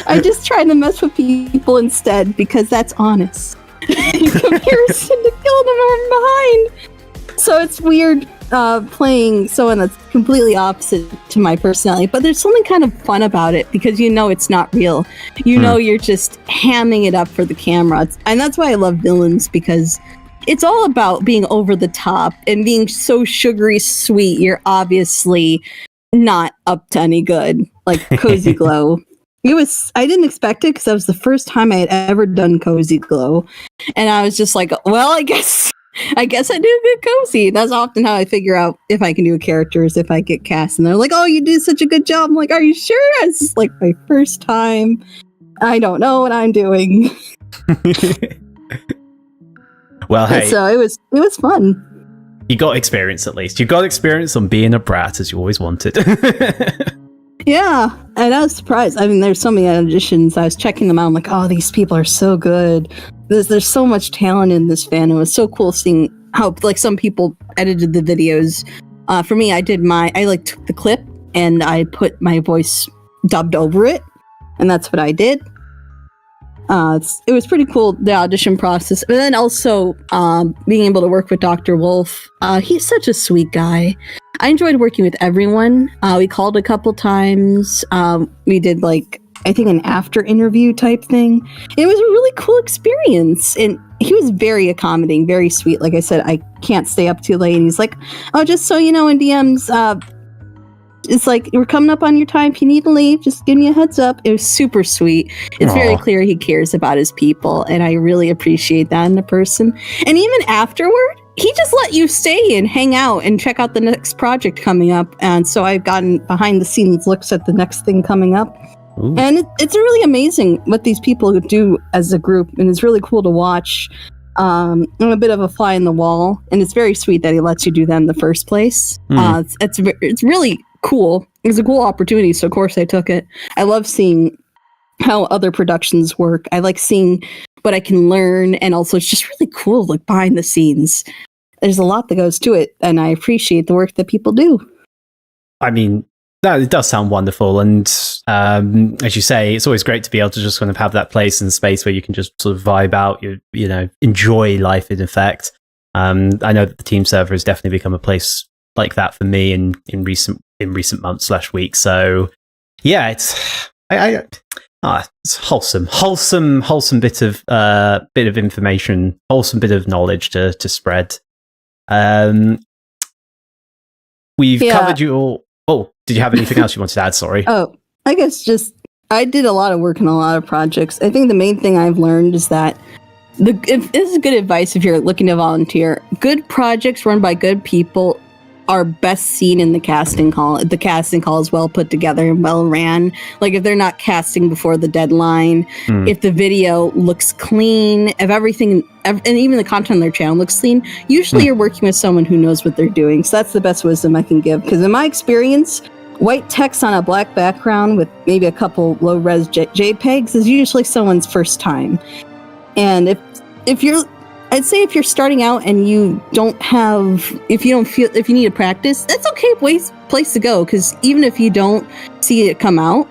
I just try to mess with people instead, because that's honest. In comparison to killing them from behind. So it's weird playing someone that's completely opposite to my personality, but there's something kind of fun about it, because you know it's not real. You know you're just hamming it up for the camera. And that's why I love villains, because it's all about being over the top and being so sugary sweet. You're obviously not up to any good, like Cozy Glow. I didn't expect it because that was the first time I had ever done Cozy Glow. And I was just like, well, I guess I do good cozy. That's often how I figure out if I can do a character is if I get cast. And they're like, oh, you do such a good job. I'm like, are you sure? It's like my first time. I don't know what I'm doing. Well, hey. So it was fun. You got experience at least. You got experience on being a brat as you always wanted. Yeah, and I was surprised. I mean, there's so many auditions. I was checking them out. I'm like, oh, these people are so good. There's so much talent in this fandom. It was so cool seeing how like some people edited the videos. For me, I took the clip and I put my voice dubbed over it, and that's what I did. It was pretty cool, the audition process. But then also being able to work with Dr. Wolf. He's such a sweet guy. I enjoyed working with everyone. We called a couple times. We did I think an after interview type thing. It was a really cool experience. And he was very accommodating, very sweet. Like I said, I can't stay up too late. And he's like, oh, just so you know, in DMs, it's like, we're coming up on your time. If you need to leave, just give me a heads up. It was super sweet. It's very clear he cares about his people, and I really appreciate that in a person. And even afterward, he just let you stay and hang out and check out the next project coming up. And so I've gotten behind the scenes looks at the next thing coming up. Ooh. And it's really amazing what these people do as a group, and it's really cool to watch. I'm a bit of a fly in the wall, and it's very sweet that he lets you do that in the first place. It's really cool. It was a cool opportunity, so of course I took it. I love seeing how other productions work. I like seeing what I can learn, and also it's just really cool, like behind the scenes. There's a lot that goes to it, and I appreciate the work that people do. I mean, it does sound wonderful, and as you say, it's always great to be able to just kind of have that place and space where you can just sort of vibe out, you know, enjoy life in effect. I know that the team server has definitely become a place like that for me in recent months/weeks. So yeah, it's wholesome bit of information, wholesome bit of knowledge to spread. We've covered you all. Oh, did you have anything else you wanted to add? Sorry. Oh, I guess I did a lot of work on a lot of projects. I think the main thing I've learned is that this is good advice if you're looking to volunteer. Good projects run by good people are best seen in the casting call. The casting call is well put together and well ran. Like if they're not casting before the deadline, if the video looks clean, if everything, and even the content on their channel looks clean, usually you're working with someone who knows what they're doing. So that's the best wisdom I can give. Because in my experience, white text on a black background with maybe a couple low-res JPEGs is usually someone's first time. And if you're starting out and if you need to practice, that's okay place to go, because even if you don't see it come out,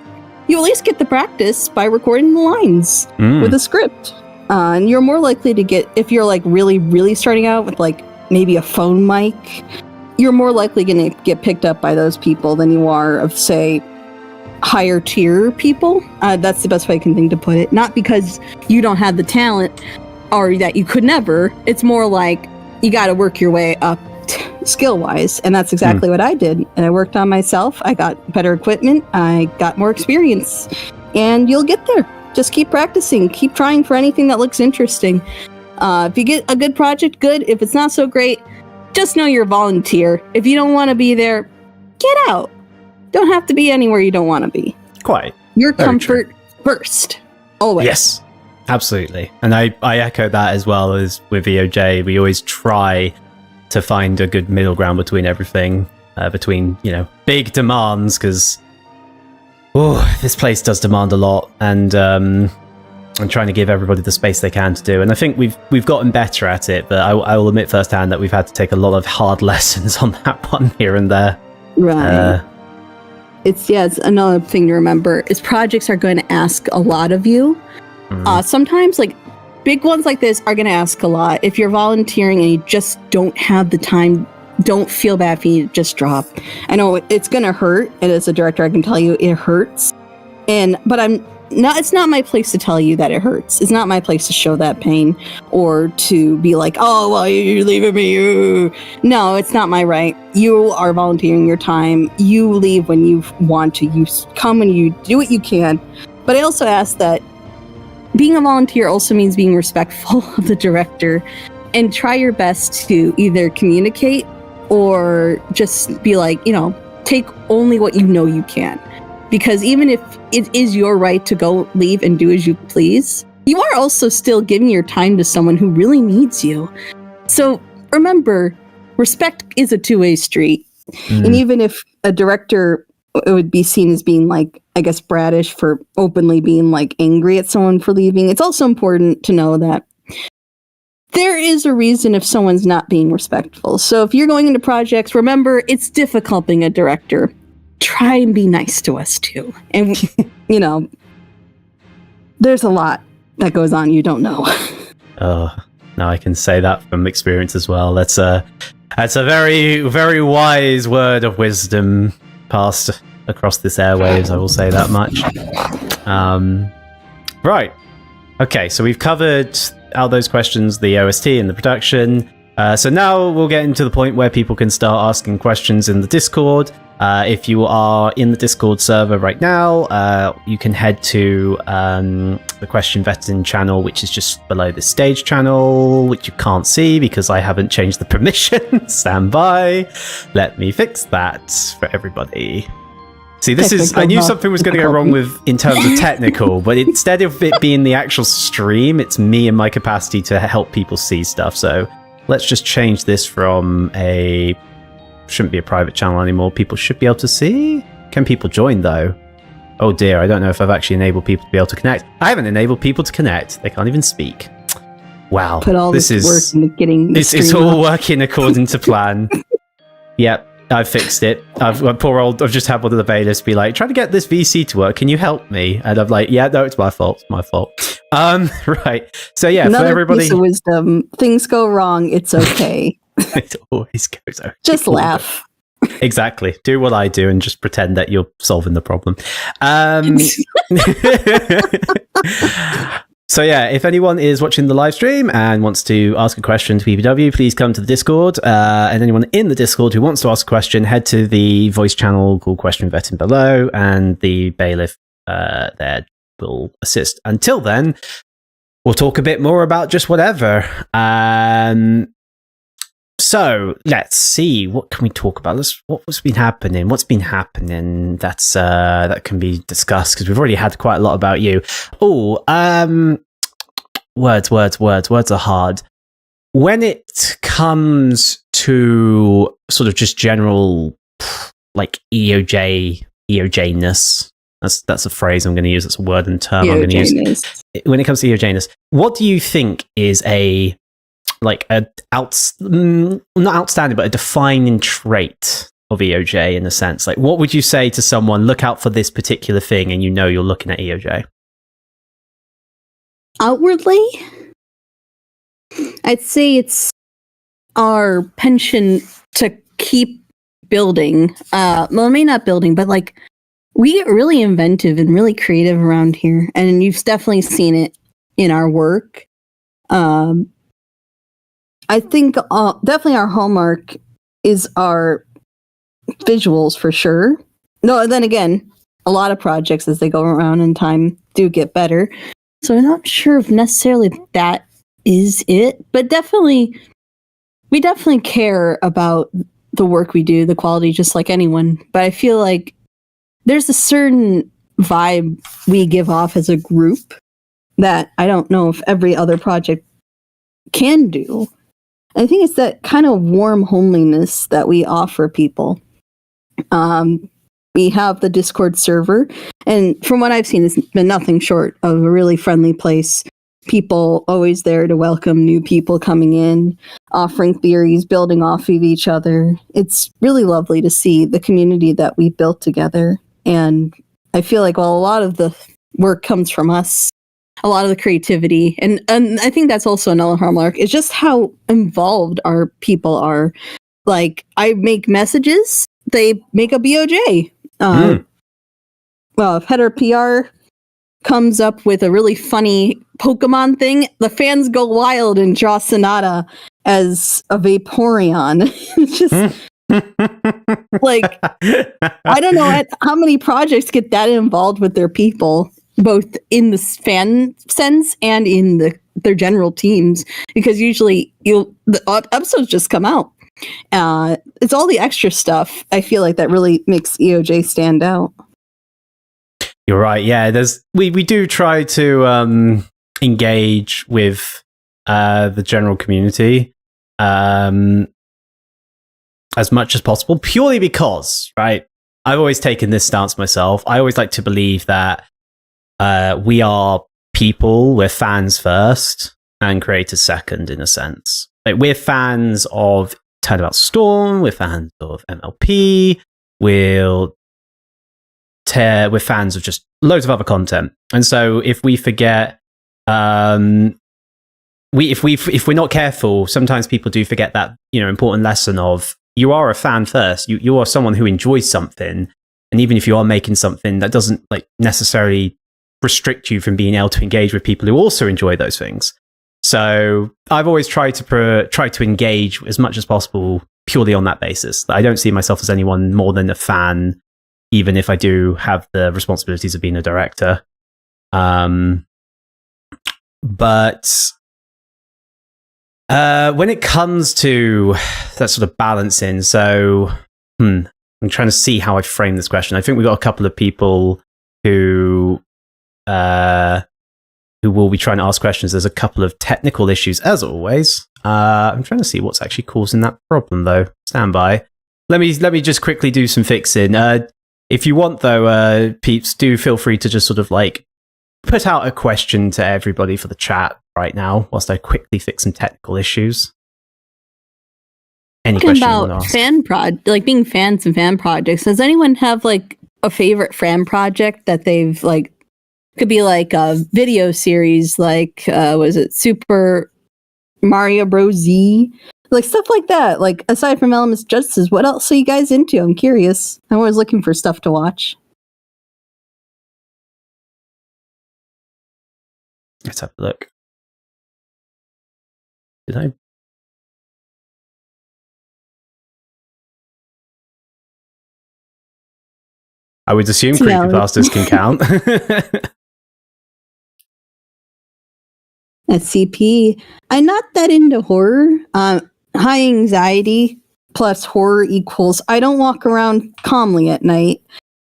you at least get the practice by recording the lines with a script. And you're more likely to get, if you're like really, really starting out with like maybe a phone mic, you're more likely going to get picked up by those people than you are of, say, higher tier people. That's the best way I can think to put it. Not because you don't have the talent, or that you could never. It's more like you got to work your way up skill-wise, and that's exactly what I did. And I worked on myself. I got better equipment. I got more experience, and you'll get there. Just keep practicing. Keep trying for anything that looks interesting. If you get a good project, good. If it's not so great, just know you're a volunteer. If you don't want to be there, get out. Don't have to be anywhere you don't want to be. Quite. Your comfort first. Always. Yes. Absolutely. And I echo that as well as with EoJ. We always try to find a good middle ground between everything, between, big demands, because this place does demand a lot, and trying to give everybody the space they can to do. And I think we've gotten better at it, but I will admit firsthand that we've had to take a lot of hard lessons on that one here and there. Right. It's another thing to remember is projects are going to ask a lot of you. Sometimes, like, big ones like this are going to ask a lot. If you're volunteering and you just don't have the time, don't feel bad if you just drop. I know it's going to hurt, and as a director, I can tell you it hurts. But it's not my place to tell you that it hurts. It's not my place to show that pain or to be like, oh, well, you're leaving me. No, it's not my right. You are volunteering your time. You leave when you want to. You come when you do what you can. But I also ask that being a volunteer also means being respectful of the director and try your best to either communicate or just be like, take only what you can. Because even if it is your right to go leave and do as you please, you are also still giving your time to someone who really needs you. So remember, respect is a two-way street. And even if a director would be seen as being like, I guess, bratish for openly being like angry at someone for leaving, it's also important to know that there is a reason if someone's not being respectful. So if you're going into projects, remember, it's difficult being a director. Try and be nice to us too. And, there's a lot that goes on you don't know. Oh, no, I can say that from experience as well. That's a very, very wise word of wisdom passed across this airwaves. I will say that much. Right. Okay, so we've covered out those questions, the OST and the production. So now we'll get into the point where people can start asking questions in the Discord. If you are in the Discord server right now, you can head to the Question Vetting channel, which is just below the stage channel, which you can't see because I haven't changed the permissions. Stand by. Let me fix that for everybody. See, I knew something was going to go wrong in terms of technical, but instead of it being the actual stream, it's me and my capacity to help people see stuff. So let's just change this from shouldn't be a private channel anymore. People should be able to see. Can people join though? Oh dear, I don't know if I've actually enabled people to be able to connect. I haven't enabled people to connect. They can't even speak. Wow. Put all this work into getting this is all working according to plan. Yep. I've fixed it. I've just had one of the bailiffs be like, try to get this VC to work. Can you help me? And I'm like, yeah, no, it's my fault. It's my fault. Right. So yeah, another for everybody, piece of wisdom: things go wrong. It's okay. It always goes okay. Just laugh. Exactly. Do what I do and just pretend that you're solving the problem. So yeah, if anyone is watching the live stream and wants to ask a question to PPW, please come to the Discord. And anyone in the Discord who wants to ask a question, head to the voice channel called Question Vetting below, and the bailiff there will assist. Until then, we'll talk a bit more about just whatever. So let's see, what can we talk about? What's been happening? What's been happening that can be discussed, because we've already had quite a lot about you. Words are hard. When it comes to sort of just general like EoJ-ness, that's a phrase I'm going to use. That's a word and term I'm going to use. When it comes to EoJ-ness, what do you think is not outstanding, but a defining trait of EoJ in a sense? Like, what would you say to someone, look out for this particular thing, and you're looking at EoJ? Outwardly, I'd say it's our penchant to keep building. Well, maybe not building, but like, we get really inventive and really creative around here, and you've definitely seen it in our work. I think definitely our hallmark is our visuals for sure. No, then again, a lot of projects as they go around in time do get better. So I'm not sure if necessarily that is it, but we definitely care about the work we do, the quality, just like anyone. But I feel like there's a certain vibe we give off as a group that I don't know if every other project can do. I think it's that kind of warm homeliness that we offer people. We have the Discord server, and from what I've seen, it's been nothing short of a really friendly place. People always there to welcome new people coming in, offering theories, building off of each other. It's really lovely to see the community that we built together. And I feel like, well, a lot of the work comes from us. A lot of the creativity, and I think that's also another hallmark, is just how involved our people are. Like, I make messages, they make a EoJ. Well, if Header PR comes up with a really funny Pokemon thing, the fans go wild and draw Sonata as a Vaporeon. It's just like, I don't know how many projects get that involved with their people. both in the fan sense and in their general teams, because usually the episodes just come out. It's all the extra stuff, I feel like, that really makes EoJ stand out. You're right. Yeah, we do try to engage with the general community as much as possible, purely because, right, I've always taken this stance myself. I always like to believe that we are people, we're fans first and creators second, in a sense. Like, we're fans of Turnabout Storm, we're fans of MLP, we're fans of just loads of other content. And so if we forget, if we're not careful, sometimes people do forget that, important lesson of, you are a fan first. You are someone who enjoys something, and even if you are making something, that doesn't necessarily restrict you from being able to engage with people who also enjoy those things. So I've always tried to engage as much as possible purely on that basis. I don't see myself as anyone more than a fan, even if I do have the responsibilities of being a director. But when it comes to that sort of balancing, so I'm trying to see how I frame this question. I think we've got a couple of people who will be trying to ask questions. There's a couple of technical issues, as always. I'm trying to see what's actually causing that problem, though. Stand by. Let me just quickly do some fixing. If you want, though, peeps, do feel free to just sort of put out a question to everybody for the chat right now, whilst I quickly fix some technical issues. Any question you want to ask? Being fans and fan projects. Does anyone have a favorite fan project that they've could be a video series, was it Super Mario Bros. Z? Stuff like that. Aside from Elements of Justice, what else are you guys into? I'm curious. I'm always looking for stuff to watch. Let's have a look. Did I would assume creepypastas can count. SCP. I'm not that into horror. High anxiety plus horror equals I don't walk around calmly at night.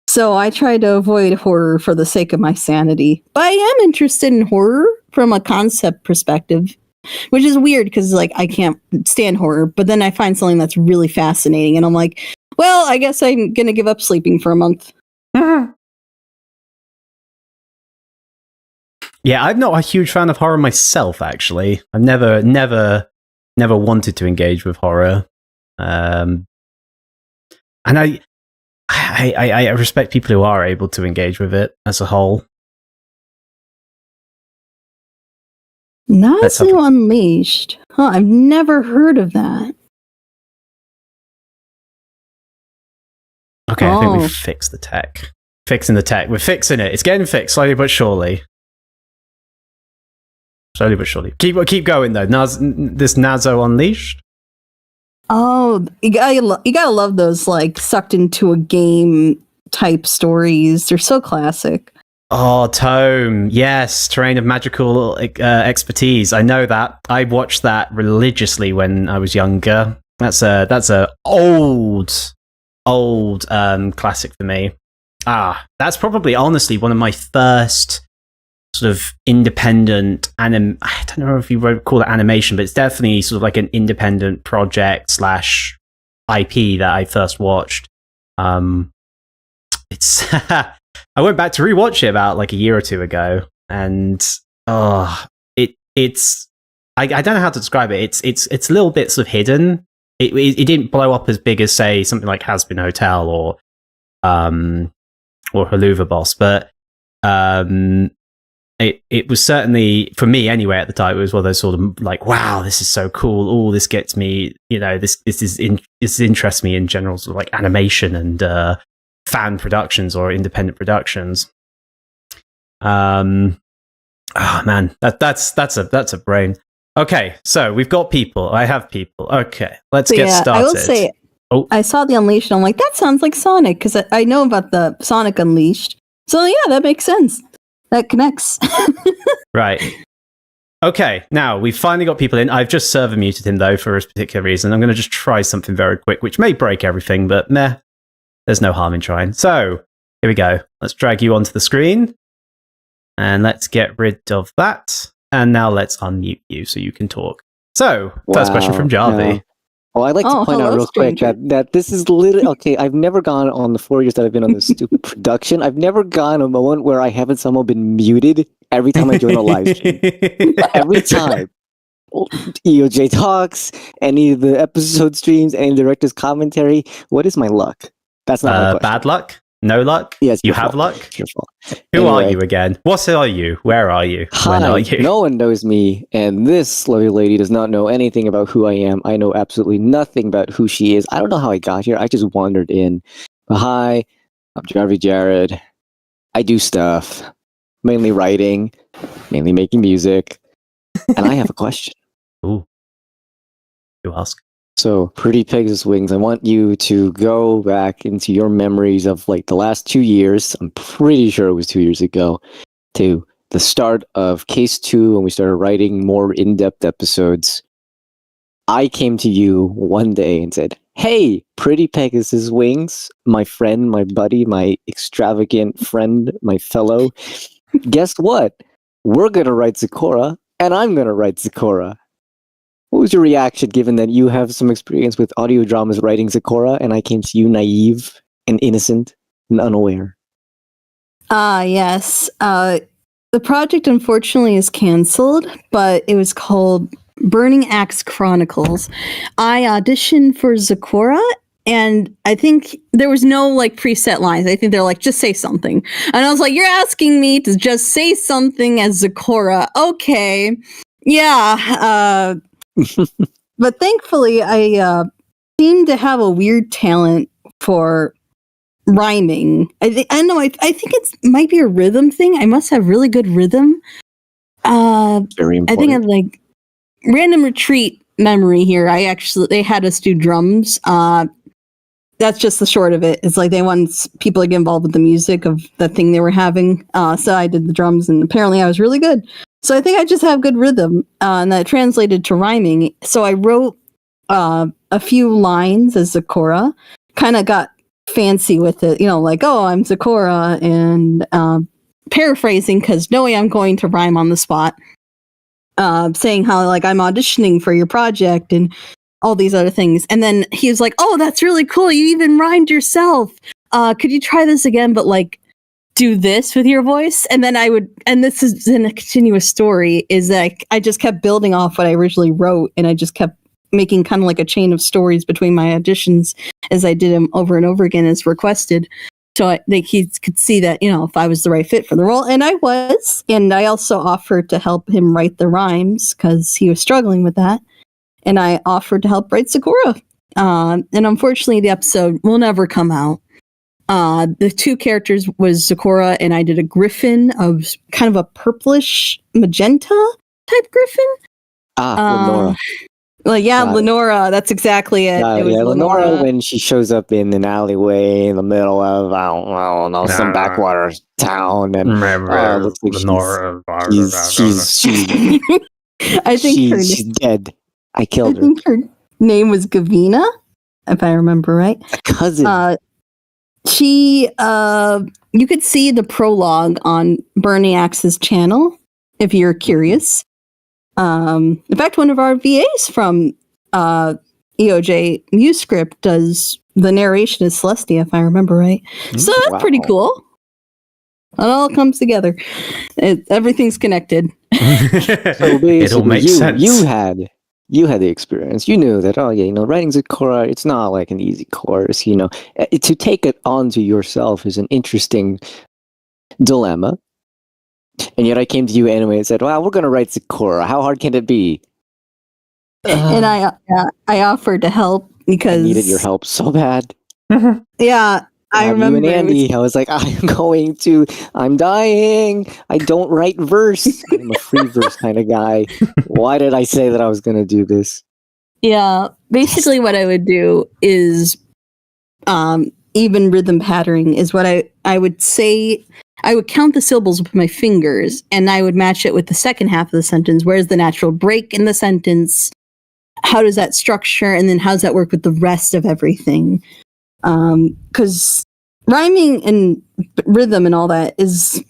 So I try to avoid horror for the sake of my sanity. But I am interested in horror from a concept perspective, which is weird because I can't stand horror. But then I find something that's really fascinating, and I'm like, well, I guess I'm gonna give up sleeping for a month. Yeah, I'm not a huge fan of horror myself, actually. I've never wanted to engage with horror. And I respect people who are able to engage with it as a whole. Nazu Unleashed. Huh, I've never heard of that. Okay, I think we've fixed the tech. Fixing the tech. We're fixing it. It's getting fixed, slowly but surely. Slowly but surely. Keep going, though. This Nazo Unleashed. Oh, you gotta love those sucked into a game type stories. They're so classic. Oh, Tome. Yes, Terrain of Magical Expertise. I know that. I watched that religiously when I was younger. That's a old classic for me. That's probably honestly one of my first sort of independent I don't know if you would call it animation, but it's definitely sort of an independent project / IP that I first watched. It's I went back to rewatch it about a year or two ago, and it's I don't know how to describe it. It's a little bit sort of hidden. It didn't blow up as big as, say, something like Hazbin Hotel or Haluva Boss, but it was certainly, for me anyway at the time, it was one of those sort of wow, this is so cool. Oh, this gets me, this interests me in general, sort of animation and fan productions or independent productions. Oh man, that's a brain. Okay, so we've got people. I have people. Okay, let's get started. I will say, I saw the Unleashed, and I'm like, that sounds like Sonic, because I know about the Sonic Unleashed. So yeah, that makes sense. that connects. Right. Okay, now we've finally got people in. I've just server muted him, though, for a particular reason. I'm going to just try something very quick, which may break everything, but meh, there's no harm in trying. So, here we go. Let's drag you onto the screen, and let's get rid of that. And now let's unmute you so you can talk. So, first question from Jarvi. Well, I'd like to point out real quick that this is literally... Okay, I've never gone on the 4 years that I've been on this stupid production. I've never gone a moment where I haven't somehow been muted every time I join a live stream. Every time. EoJ Talks, any of the episode streams, any director's commentary. What is my luck? That's not my question. Bad luck? No luck? Yes, you have luck? Your fault. Who are you again? What are you? Where are you? Hi, when are you? No one knows me, and this lovely lady does not know anything about who I am. I know absolutely nothing about who she is. I don't know how I got here. I just wandered in. But hi, I'm Jarvi Jared. I do stuff, mainly writing, mainly making music, and I have a question. Ooh. You ask. So, Pretty Pegasus Wings, I want you to go back into your memories of like the last 2 years. I'm pretty sure it was 2 years ago, to the start of Case 2 when we started writing more in-depth episodes. I came to you one day and said, "Hey, Pretty Pegasus Wings, my friend, my buddy, my extravagant friend, my fellow, guess what? We're going to write Zecora, and I'm going to write Zecora." What was your reaction, given that you have some experience with audio dramas writing Zecora, and I came to you naive and innocent and unaware? Yes. The project, unfortunately, is canceled, but it was called Burning Axe Chronicles. I auditioned for Zecora, and I think there was no like preset lines. I think they're like, just say something. And I was like, you're asking me to just say something as Zecora. Okay. Yeah. But thankfully, I seem to have a weird talent for rhyming. I think it might be a rhythm thing. I must have really good rhythm. Very important. I think I'm like random retreat memory here. They had us do drums. That's just the short of it. It's like they want people to get involved with the music of the thing they were having. So I did the drums, and apparently I was really good. So I think I just have good rhythm, and that translated to rhyming. So I wrote a few lines as Zecora, kind of got fancy with it, like, oh, I'm Zecora, and paraphrasing, because knowing I'm going to rhyme on the spot, saying how like I'm auditioning for your project and all these other things. And then he was like, oh, that's really cool. You even rhymed yourself. Could you try this again, but like, do this with your voice? And then and this is in a continuous story, is that I just kept building off what I originally wrote, and I just kept making kind of like a chain of stories between my auditions as I did them over and over again as requested. So he could see that, if I was the right fit for the role, and I was. And I also offered to help him write the rhymes because he was struggling with that. And I offered to help write Zecora. And unfortunately, the episode will never come out. The two characters was Zecora, and I did a griffin of kind of a purplish magenta type griffin. Lenora. Well, yeah, Lenora. That's exactly it. It was Lenora when she shows up in an alleyway in the middle of I don't know some backwater town, and looks like Lenora. She's I think she's dead. I killed her. I think her name was Gavina, if I remember right. Cousin. She, you could see the prologue on Burning Axe's channel if you're curious. In fact, one of our VAs from EoJ Musescript does the narration as Celestia, if I remember right. So that's pretty cool. It all comes together. Everything's connected. So basically, it all makes sense. You had the experience. You knew that, writing Zecora, it's not like an easy course. To take it onto yourself is an interesting dilemma. And yet I came to you anyway and said, well, we're going to write Zecora. How hard can it be? And I offered to help because... I needed your help so bad. Yeah, I remember. You and Andy, I was like, I'm dying. I don't write verse. I'm a free verse kind of guy. Why did I say that I was going to do this? Yeah, basically what I would do is even rhythm patterning is what I would say. I would count the syllables with my fingers, and I would match it with the second half of the sentence. Where's the natural break in the sentence? How does that structure? And then how does that work with the rest of everything? Because rhyming and rhythm and all that is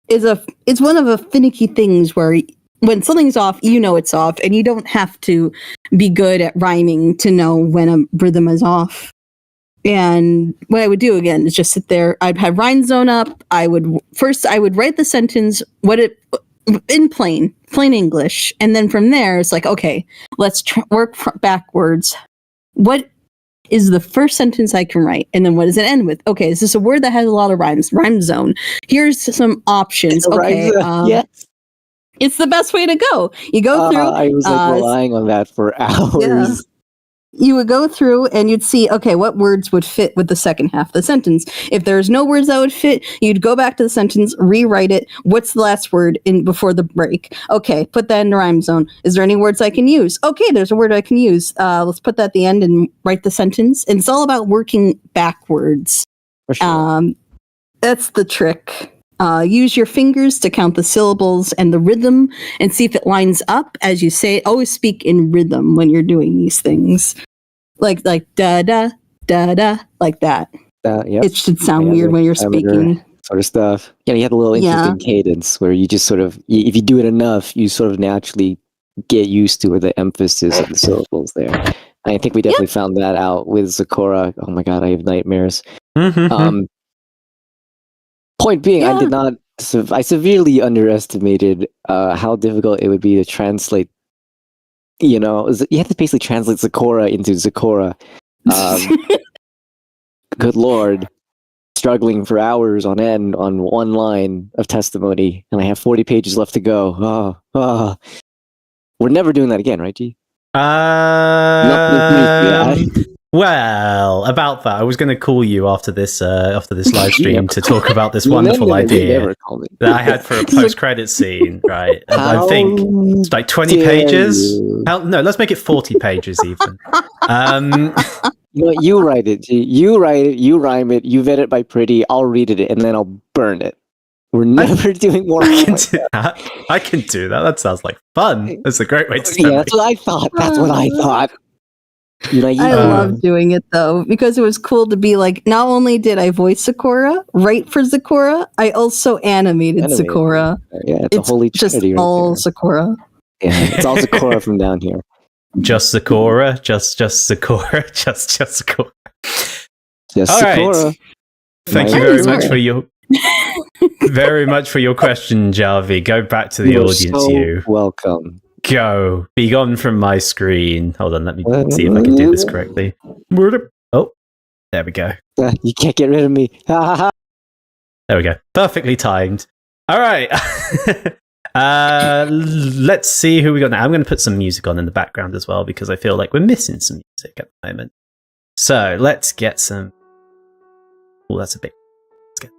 one of the finicky things where when something's off, you know it's off, and you don't have to be good at rhyming to know when a rhythm is off. And what I would do again is just sit there. I'd have rhyme zone up. I would write the sentence in plain English, and then from there it's like, okay, let's work backwards. What is the first sentence I can write, and then what does it end with? Okay, is this a word that has a lot of rhymes? Rhyme zone. Here's some options. Okay, yes. It's the best way to go. You go through. I was relying on that for hours. Yeah. You would go through and you'd see, okay, what words would fit with the second half of the sentence. If there's no words that would fit, you'd go back to the sentence, rewrite it. What's the last word in before the break? Okay, put that in the rhyme zone. Is there any words I can use? Okay, there's a word I can use. Let's put that at the end and write the sentence. And it's all about working backwards. For sure. That's the trick. Use your fingers to count the syllables and the rhythm and see if it lines up as you say it. Always speak in rhythm when you're doing these things. Like da da da da, like that. Yep. It should sound weird when you're speaking. Sort of stuff. Yeah, you had a little interesting cadence where you just sort of, if you do it enough, you sort of naturally get used to the emphasis of the syllables there. I think we definitely found that out with Sakura. Oh my god, I have nightmares. Point being, I severely underestimated how difficult it would be to translate. You know, you have to basically translate Sakura into Sakura. Good lord, struggling for hours on end on one line of testimony, and I have 40 pages left to go. We're never doing that again, right, G? Well, about that, I was going to call you after this live stream to talk about this wonderful idea that I had for a post-credit scene, right? And I think it's like 20 pages. No, let's make it 40 pages even. You know, you write it, G. You write it, you rhyme it, you vet it by Pretty, I'll read it, and then I'll burn it. We're never doing more. I can do that. That sounds like fun. That's a great way to spend that's what I thought. That's what I thought. I love doing it though, because it was cool to be like, not only did I voice Sakura, write for Sakura, I also animated Sakura. Yeah, it's a holy trinity. Just all Sakura. Yeah, it's all Sakura from down here. Just Sakura, just Sakura, just Sakura. Just all Sakura. Right. Thank you very much for your question, Javi. Go back to the audience. You welcome. Go. Be gone from my screen. Hold on, let me see if I can do this correctly. Oh, there we go. You can't get rid of me. There we go. Perfectly timed. All right. Let's see who we got now. I'm going to put some music on in the background as well, because I feel like we're missing some music at the moment. So let's get some. Oh, that's a bit. Let's get.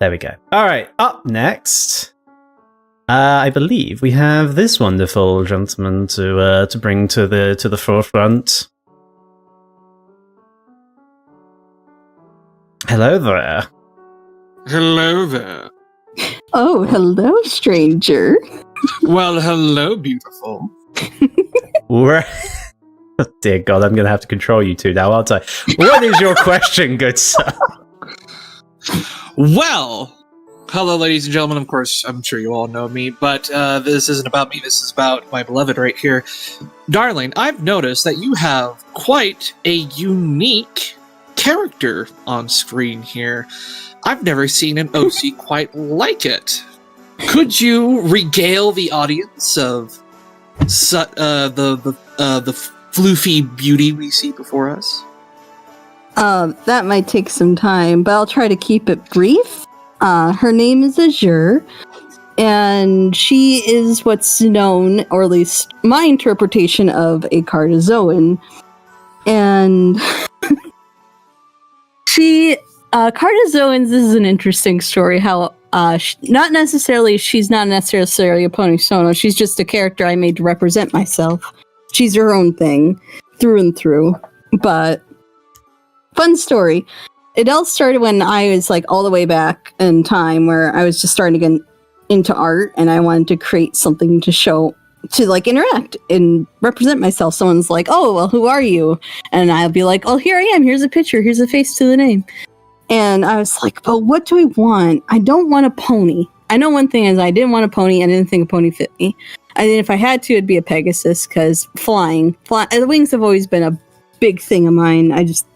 There we go. All right. Up next. I believe we have this wonderful gentleman to bring to the forefront. Hello there. Hello there. Oh, hello, stranger. Well, hello, beautiful. Oh, dear God, I'm going to have to control you two now, aren't I? What is your question, good sir? Well, hello, ladies and gentlemen. Of course, I'm sure you all know me, but this isn't about me. This is about my beloved right here. Darling, I've noticed that you have quite a unique character on screen here. I've never seen an OC quite like it. Could you regale the audience of the floofy beauty we see before us? That might take some time, but I'll try to keep it brief. Her name is Azure, and she is what's known, or at least my interpretation of a Cardazoan. And Cardazoans, this is an interesting story, how she's not necessarily a Pony Sono, she's just a character I made to represent myself. She's her own thing, through and through. But, fun story. it all started when I was like all the way back in time where I was just starting to get into art and I wanted to create something to show, to like interact and represent myself. Someone's like, oh, well, who are you? And I'll be like, oh, here I am. Here's a picture. Here's a face to the name. And I was like, but what do I want? I don't want a pony. I know one thing is I didn't want a pony. I didn't think a pony fit me. I think if I had to, it'd be a Pegasus because flying. The wings have always been a big thing of mine.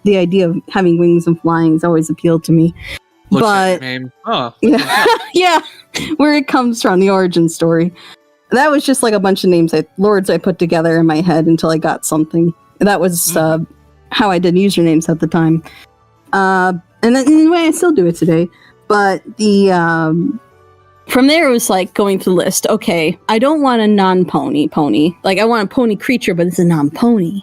The idea of having wings and flying has always appealed to me. Looks at your name. Oh. Yeah, where it comes from, the origin story. That was just like a bunch of names, lords I put together in my head until I got something. That was how I did usernames at the time. And then, in a way, I still do it today. But from there, it was like going through the list. Okay, I don't want a non-pony pony. Like, I want a pony creature, but it's a non-pony.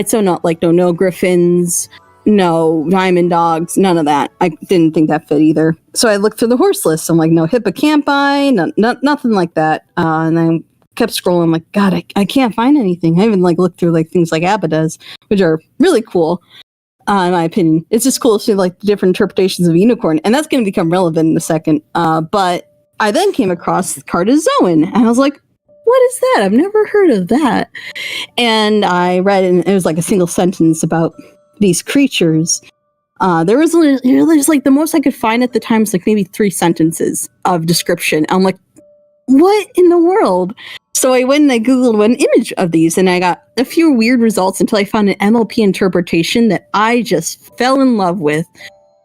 So no griffins, no diamond dogs, none of that. I didn't think that fit either. So I looked through the horse list. I'm like, no hippocampi, nothing like that. And I kept scrolling. I'm like, God, I can't find anything. I even looked through things like abadas, which are really cool. In my opinion, it's just cool to see the different interpretations of unicorn, and that's going to become relevant in a second. But I then came across Cardazoan, and I was like, "What is that? I've never heard of that." And I read, and it was a single sentence about these creatures. There was the most I could find at the time was maybe 3 sentences of description. I'm like, "What in the world?" So I went and I Googled an image of these, and I got a few weird results until I found an MLP interpretation that I just fell in love with.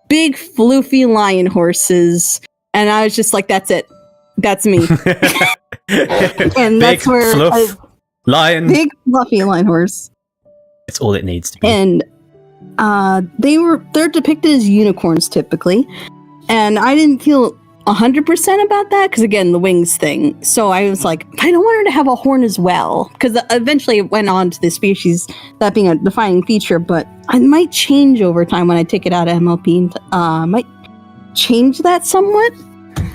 Big, floofy lion horses. And I was just like, that's it. That's me. And that's where lion. Big, fluffy lion horse. It's all it needs to be. And they're depicted as unicorns typically. And I didn't feel 100% about that because, again, the wings thing. So I was like, I don't want her to have a horn as well, because eventually it went on to the species, that being a defining feature. But I might change over time when I take it out of MLP. Might change that somewhat.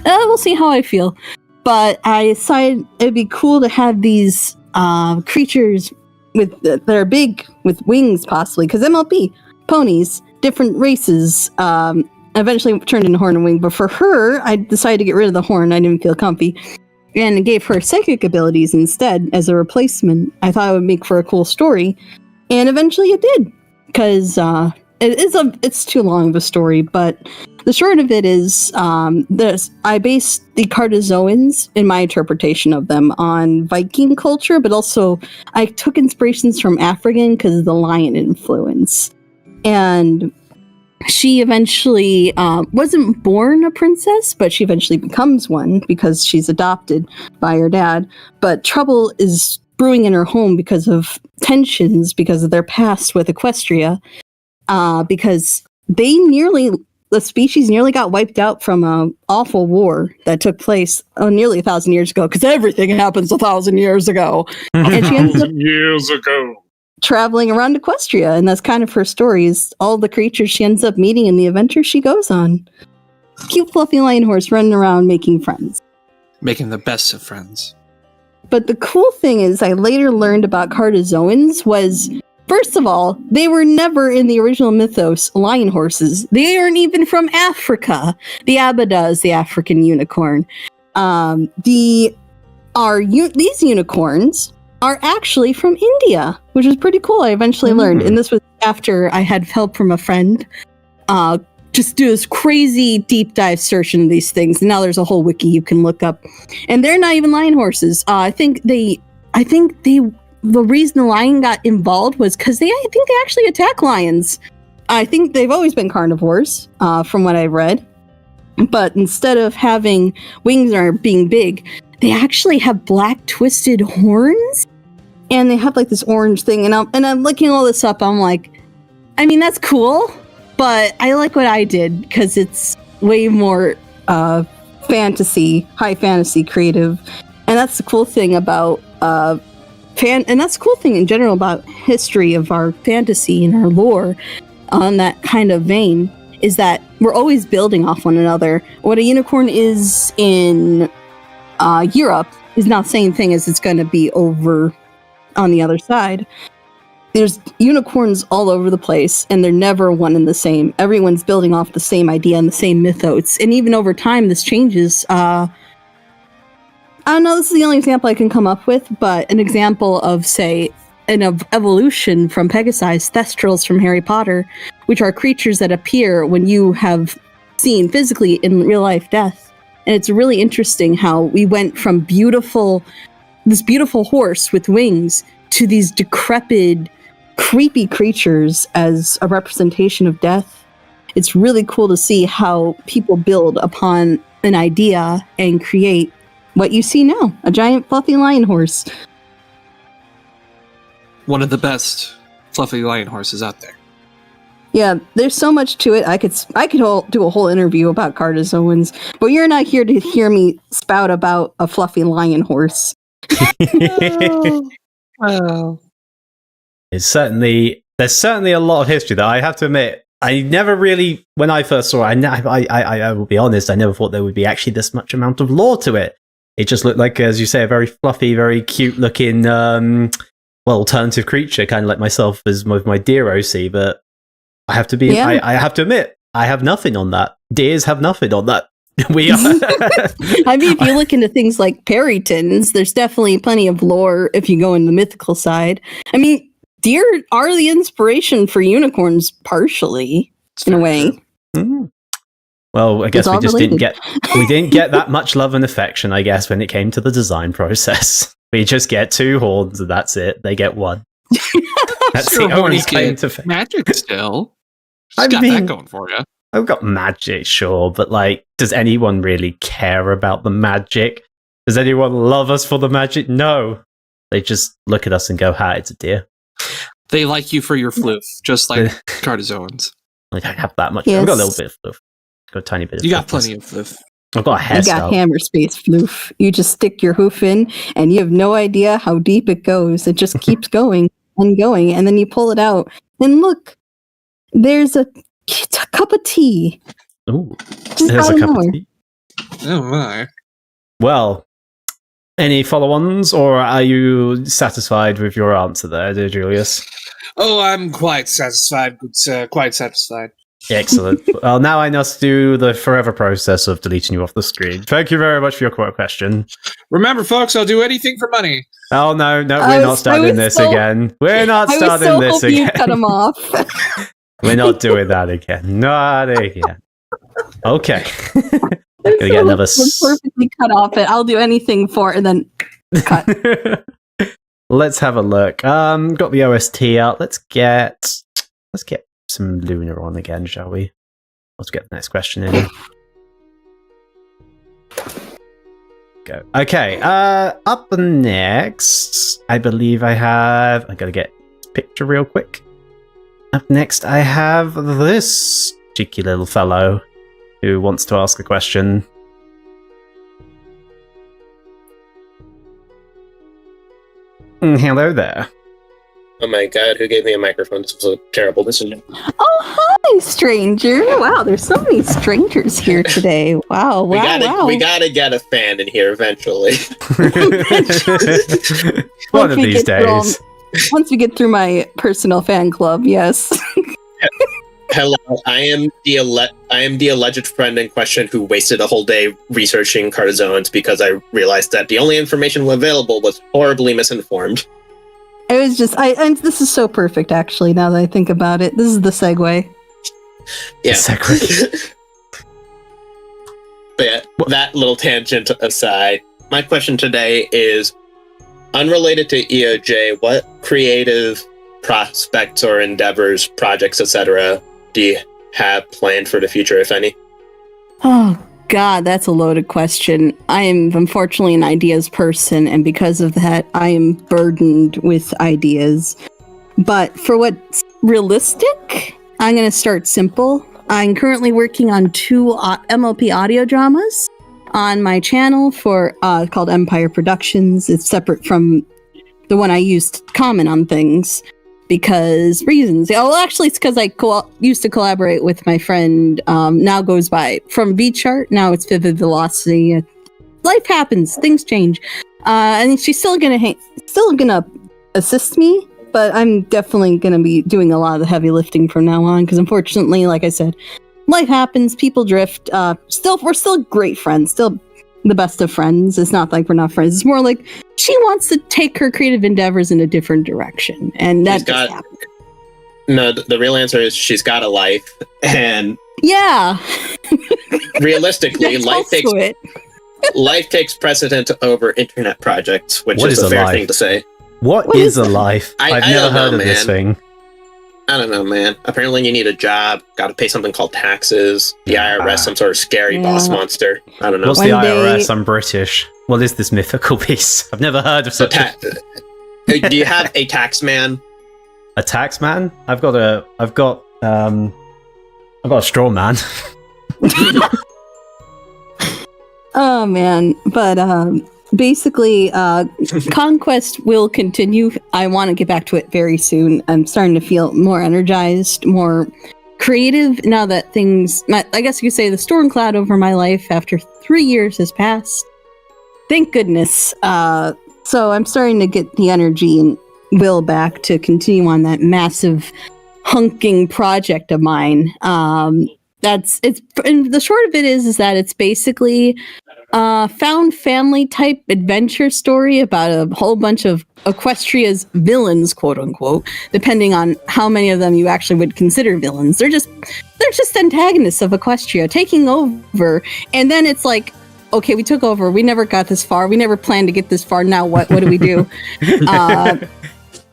We'll see how I feel. But I decided it'd be cool to have these creatures that are big with wings, possibly, because MLP ponies, different races. Eventually turned into horn and wing, but for her, I decided to get rid of the horn. I didn't feel comfy, and gave her psychic abilities instead as a replacement. I thought it would make for a cool story, and eventually it did, because it's too long of a story. But the short of it is, I based the Cardazoans in my interpretation of them on Viking culture, but also I took inspirations from African because of the lion influence, and she eventually wasn't born a princess, but she eventually becomes one because she's adopted by her dad. But trouble is brewing in her home because of tensions, because of their past with Equestria, because the species nearly got wiped out from an awful war that took place nearly 1,000 years ago, because everything happens 1,000 years ago. And she ends up years ago traveling around Equestria, and that's kind of her story, is all the creatures she ends up meeting in the adventure she goes on. Cute fluffy lion horse running around making friends. Making the best of friends. But the cool thing is, I later learned about Cardazoans was, first of all, they were never in the original mythos lion horses. They aren't even from Africa. The Abada is the African unicorn. These unicorns are actually from India, which is pretty cool. I eventually learned, and this was after I had help from a friend just do this crazy deep dive search into these things. And now there's a whole wiki you can look up, and they're not even lion horses. I think the reason the lion got involved was because I think they actually attack lions. I think they've always been carnivores, from what I read, but instead of having wings or being big, they actually have black twisted horns, and they have this orange thing. And I'm looking all this up. I'm like, I mean, that's cool, but I like what I did because it's way more fantasy, high fantasy, creative, and that's the cool thing about and that's the cool thing in general about history of our fantasy and our lore on that kind of vein, is that we're always building off one another. What a unicorn is in Europe is not the same thing as it's going to be over on the other side. there's unicorns all over the place, and they're never one and the same. Everyone's building off the same idea and the same mythos. And even over time, this changes. I don't know, this is the only example I can come up with, but an example of, say, an evolution from Pegasi, Thestrals from Harry Potter, which are creatures that appear when you have seen physically in real life death. And it's really interesting how we went from this beautiful horse with wings to these decrepit, creepy creatures as a representation of death. It's really cool to see how people build upon an idea and create what you see now, a giant fluffy lion horse. One of the best fluffy lion horses out there. Yeah, there's so much to it. I could do a whole interview about Cardazoans, but you're not here to hear me spout about a fluffy lion horse. Well, There's certainly a lot of history that I have to admit. I never really, when I first saw it, I will be honest, I never thought there would be actually this much amount of lore to it. It just looked like, as you say, a very fluffy, very cute looking, alternative creature, kind of like myself as with my deer OC. But I have to be, Yeah. I have to admit, I have nothing on that. Deers have nothing on that. We are. I mean, if you look into things like Perrytons, there's definitely plenty of lore if you go in the mythical side. I mean, deer are the inspiration for unicorns, partially, in a way. Mhm. Well, I guess all we just related. didn't get that much love and affection, I guess, when it came to the design process. We just get 2 horns and that's it. They get 1. That's Sure, the only horns claim get to fame. magic still. I Got mean- that going for you. I've got magic, sure, but like, does anyone really care about the magic? Does anyone love us for the magic? No. They just look at us and go, "Ha, it's a deer." They like you for your floof, just like Cardazoans. I don't have that much. Yes. I've got a little bit of fluff. I've got a tiny bit of You got fluff. plenty of floof. I've got a You got hairstyle. hammer space floof. You just stick your hoof in, and you have no idea how deep it goes. It just keeps going and going, and then you pull it out, and look, there's a cup of tea. Ooh, Just there's out a of cup of nowhere. tea. Oh my. Well, any follow-ons, or are you satisfied with your answer there, dear Julius? Oh, I'm quite satisfied. Quite satisfied. Excellent. Well, now I must do the forever process of deleting you off the screen. Thank you very much for your question. Remember, folks, I'll do anything for money. Oh, no, we're I not was starting this so- again. We're not I was starting so this hoping you again. cut him off. We're not doing that again. Not again. Okay. Gonna get another perfectly cut off it. I'll do anything for it, and then cut. Let's have a look. Got the OST out. Let's get some Luna on again, shall we? Let's get the next question in. Go. Okay. Up next, I believe I gotta get this picture real quick. Up next, I have this cheeky little fellow who wants to ask a question. Hello there. Oh my god, who gave me a microphone? This was a terrible decision. Oh, hi, stranger. Wow, there's so many strangers here today. Wow, We wow. gotta get a fan in here eventually. One Once of we these get through all- days. Once we get through my personal fan club, yes. Hello, I am the alleged friend in question who wasted a whole day researching Cardazoans because I realized that the only information available was horribly misinformed. It was just, and this is so perfect, actually, now that I think about it. This is the segue. Yeah. Segue. But yeah, What- that little tangent aside, my question today is unrelated to EoJ. What creative prospects or endeavors, projects, etc., do you have planned for the future, if any? Oh, God, that's a loaded question. I am unfortunately an ideas person, and because of that, I am burdened with ideas. But for what's realistic, I'm going to start simple. I'm currently working on 2 MLP audio dramas on my channel for called Empire Productions. It's separate from the one I used to comment on things because reasons. Oh, well, actually, it's because I used to collaborate with my friend. Now goes by from V-Chart. Now it's Vivid Velocity. Life happens. Things change. And she's still gonna assist me but I'm definitely going to be doing a lot of the heavy lifting from now on because, unfortunately, like I said, life happens. People drift. We're still great friends. Still the best of friends. It's not like we're not friends. It's more like she wants to take her creative endeavors in a different direction, and that just happened. No, the real answer is she's got a life, and yeah, realistically, life takes precedent over internet projects, which is a fair thing to say. What is a life? I've never heard of this thing. I don't know, man. Apparently you need a job, got to pay something called taxes, the IRS, some sort of scary boss monster. I don't know. What's the IRS? I'm British. What is this mythical beast? I've never heard of such Do you have a tax man? A tax man? I've got a straw man. Oh man, but basically, Conquest will continue. I want to get back to it very soon. I'm starting to feel more energized, more creative now that I guess you could say the storm cloud over my life after 3 years has passed. Thank goodness. So I'm starting to get the energy and will back to continue on that massive hunking project of mine. And the short of it is that it's basically found family type adventure story about a whole bunch of Equestria's villains, quote unquote, depending on how many of them you actually would consider villains. They're just antagonists of Equestria taking over, and then it's like, okay, we took over, we never got this far, we never planned to get this far, now what do we do? And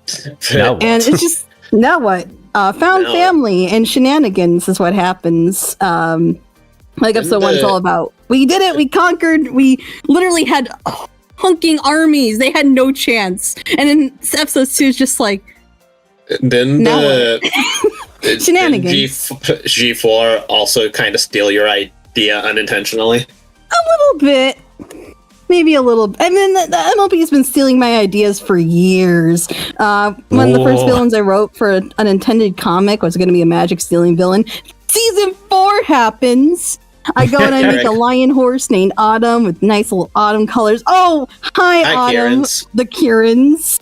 it's just, now what? Found family and shenanigans is what happens. Like episode 1's all about, we did it, we conquered, we literally had hunking armies, they had no chance. And then episode 2 is just like, then shenanigans. G4 also kind of steal your idea unintentionally? A little bit. Maybe a little. I mean, the MLB has been stealing my ideas for years. One of the first villains I wrote for an unintended comic was going to be a magic stealing villain. Season 4 happens. I go and I make a lion horse named Autumn with nice little autumn colors. Oh, hi Autumn. Kierans. The Kierans.